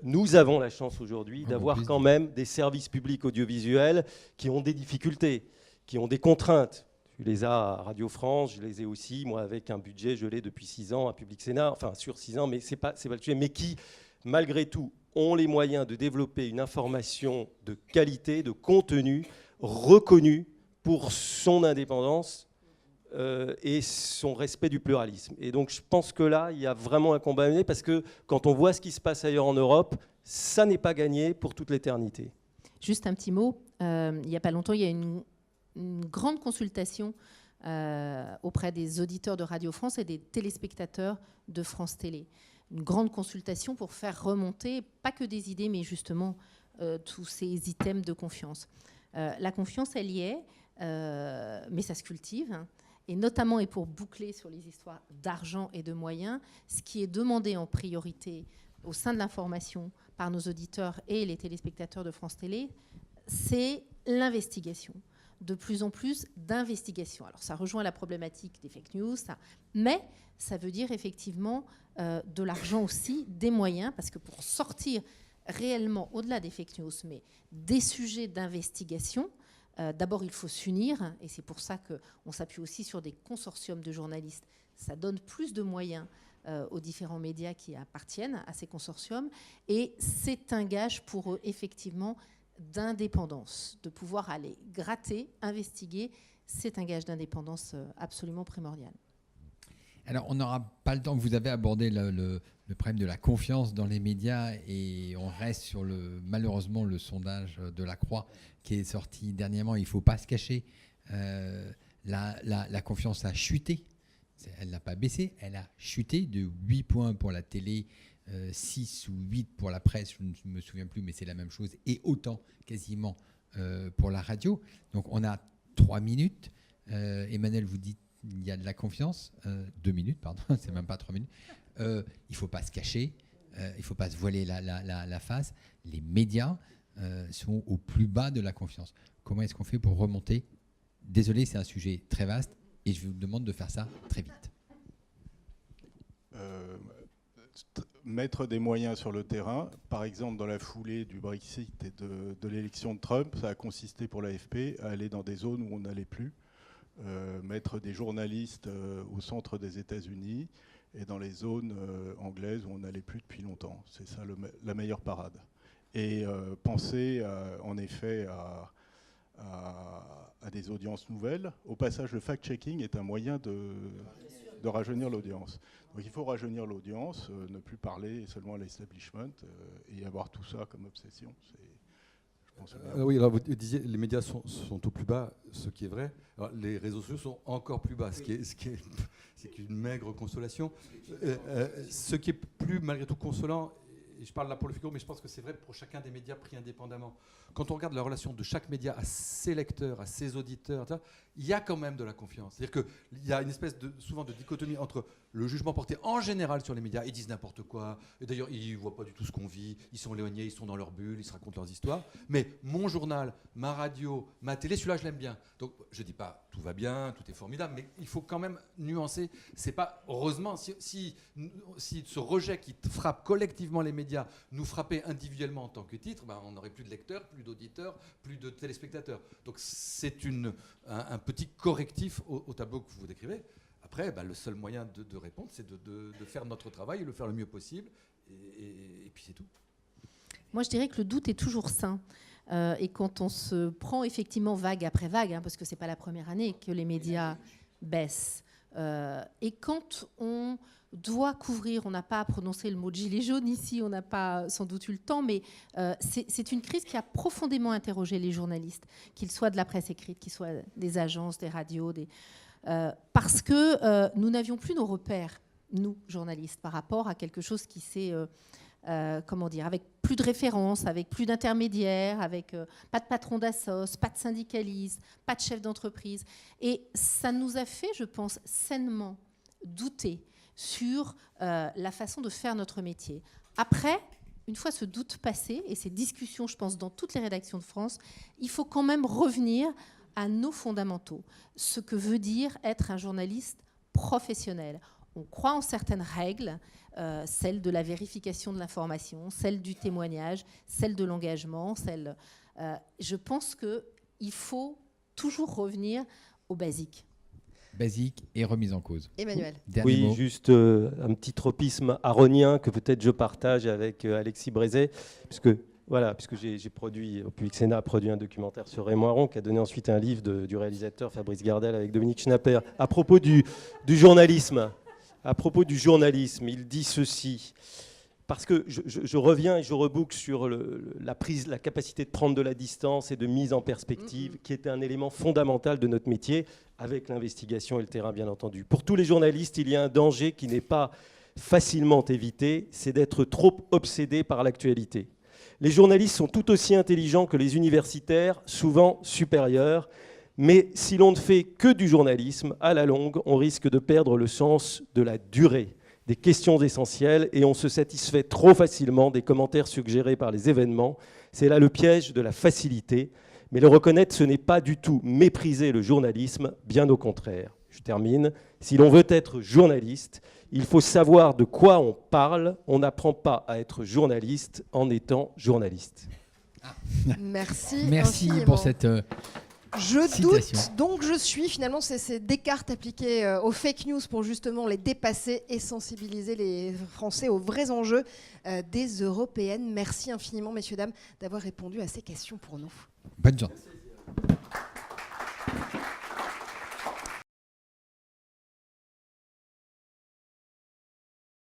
nous avons la chance aujourd'hui d'avoir quand même des services publics audiovisuels qui ont des difficultés, qui ont des contraintes. Tu les as à Radio France, je les ai aussi, moi avec un budget, je l'ai depuis 6 ans à Public Sénat, enfin sur 6 ans, mais c'est pas le sujet, mais qui, malgré tout, ont les moyens de développer une information de qualité, de contenu, reconnu pour son indépendance et son respect du pluralisme. Et donc je pense que là, il y a vraiment un combat à mener, parce que quand on voit ce qui se passe ailleurs en Europe, ça n'est pas gagné pour toute l'éternité. Juste un petit mot. Il n'y a pas longtemps, il y a une grande consultation auprès des auditeurs de Radio France et des téléspectateurs de France Télé. Une grande consultation pour faire remonter, pas que des idées, mais justement tous ces items de confiance. La confiance, elle y est, mais ça se cultive. Hein. Et notamment, et pour boucler sur les histoires d'argent et de moyens, ce qui est demandé en priorité au sein de l'information par nos auditeurs et les téléspectateurs de France Télé, c'est l'investigation. De plus en plus d'investigation. Alors ça rejoint la problématique des fake news, mais ça veut dire effectivement de l'argent aussi, des moyens, parce que pour sortir réellement, au-delà des fake news, mais des sujets d'investigation, d'abord, il faut s'unir, et c'est pour ça qu'on s'appuie aussi sur des consortiums de journalistes. Ça donne plus de moyens aux différents médias qui appartiennent à ces consortiums, et c'est un gage pour eux, effectivement, d'indépendance, de pouvoir aller gratter, investiguer. C'est un gage d'indépendance absolument primordial. Alors, on n'aura pas le temps. Vous avez abordé le problème de la confiance dans les médias, et on reste sur malheureusement le sondage de la Croix qui est sorti dernièrement. Il ne faut pas se cacher. La confiance a chuté. Elle n'a pas baissé, elle a chuté de 8 points pour la télé, 6 ou 8 pour la presse, je ne me souviens plus, mais c'est la même chose, et autant quasiment pour la radio. Donc on a 3 minutes. Emmanuel, vous dites il y a de la confiance. 2 minutes, pardon, c'est même pas 3 minutes. Il ne faut pas se cacher, il ne faut pas se voiler la face. Les médias sont au plus bas de la confiance. Comment est-ce qu'on fait pour remonter ? Désolé, c'est un sujet très vaste et je vous demande de faire ça très vite. Mettre des moyens sur le terrain, par exemple dans la foulée du Brexit et de l'élection de Trump, ça a consisté pour l'AFP à aller dans des zones où on n'allait plus, mettre des journalistes au centre des États-Unis et dans les zones anglaises où on n'allait plus depuis longtemps. C'est ça la meilleure parade. Et penser en effet à des audiences nouvelles. Au passage, le fact-checking est un moyen de rajeunir l'audience. Donc il faut rajeunir l'audience, ne plus parler seulement à l'establishment et avoir tout ça comme obsession. Oui, alors vous disiez les médias sont au plus bas, ce qui est vrai. Alors, les réseaux sociaux sont encore plus bas, c'est une maigre consolation. Ce qui est plus malgré tout consolant, et je parle là pour le Figaro, mais je pense que c'est vrai pour chacun des médias pris indépendamment. Quand on regarde la relation de chaque média à ses lecteurs, à ses auditeurs, il y a quand même de la confiance. C'est-à-dire qu'il y a une espèce souvent de dichotomie entre le jugement porté en général sur les médias, ils disent n'importe quoi, et d'ailleurs ils ne voient pas du tout ce qu'on vit, ils sont éloignés, ils sont dans leur bulle, ils se racontent leurs histoires, mais mon journal, ma radio, ma télé, celui-là je l'aime bien. Donc je ne dis pas tout va bien, tout est formidable, mais il faut quand même nuancer. C'est pas, heureusement, si ce rejet qui frappe collectivement les médias nous frappait individuellement en tant que titre, on n'aurait plus de lecteurs, plus d'auditeurs, plus de téléspectateurs. Donc c'est un petit correctif au tableau que vous décrivez. après, le seul moyen de répondre, c'est de faire notre travail et le faire le mieux possible. Et puis c'est tout. Moi, je dirais que le doute est toujours sain. Et quand on se prend effectivement vague après vague, parce que ce n'est pas la première année que les médias baissent, et quand on doit couvrir, on n'a pas à prononcer le mot de gilet jaune ici, on n'a pas sans doute eu le temps, mais c'est une crise qui a profondément interrogé les journalistes, qu'ils soient de la presse écrite, qu'ils soient des agences, des radios, parce que nous n'avions plus nos repères, nous, journalistes, par rapport à quelque chose qui s'est... avec plus de références, avec plus d'intermédiaires, avec pas de patron d'assos, pas de syndicalistes, pas de chef d'entreprise. Et ça nous a fait, je pense, sainement douter sur la façon de faire notre métier. Après, une fois ce doute passé, et ces discussions, je pense, dans toutes les rédactions de France, il faut quand même revenir à nos fondamentaux, ce que veut dire être un journaliste professionnel. On croit en certaines règles, celle de la vérification de l'information, celle du témoignage, celle de l'engagement. Je pense qu'il faut toujours revenir aux basiques. Basique et remise en cause. Emmanuel. Oui, mot. Juste un petit tropisme aronien que peut-être je partage avec Alexis Brézet, puisque j'ai produit, au Public Sénat a produit un documentaire sur Raymond Aron, qui a donné ensuite un livre du réalisateur Fabrice Gardel avec Dominique Schnapper. À propos du journalisme, il dit ceci, parce que je reviens et je reboucle sur la capacité de prendre de la distance et de mise en perspective, qui était un élément fondamental de notre métier, avec l'investigation et le terrain, bien entendu. Pour tous les journalistes, il y a un danger qui n'est pas facilement évité, c'est d'être trop obsédé par l'actualité. Les journalistes sont tout aussi intelligents que les universitaires, souvent supérieurs, mais si l'on ne fait que du journalisme, à la longue, on risque de perdre le sens de la durée, des questions essentielles, et on se satisfait trop facilement des commentaires suggérés par les événements. C'est là le piège de la facilité. Mais le reconnaître, ce n'est pas du tout mépriser le journalisme, bien au contraire. Je termine. Si l'on veut être journaliste, il faut savoir de quoi on parle. On n'apprend pas à être journaliste en étant journaliste. Merci. Merci infiniment. pour cette Je doute, donc je suis finalement, c'est Descartes appliqué aux fake news pour justement les dépasser et sensibiliser les Français aux vrais enjeux des européennes. Merci infiniment, messieurs, dames, d'avoir répondu à ces questions pour nous. Bonne journée.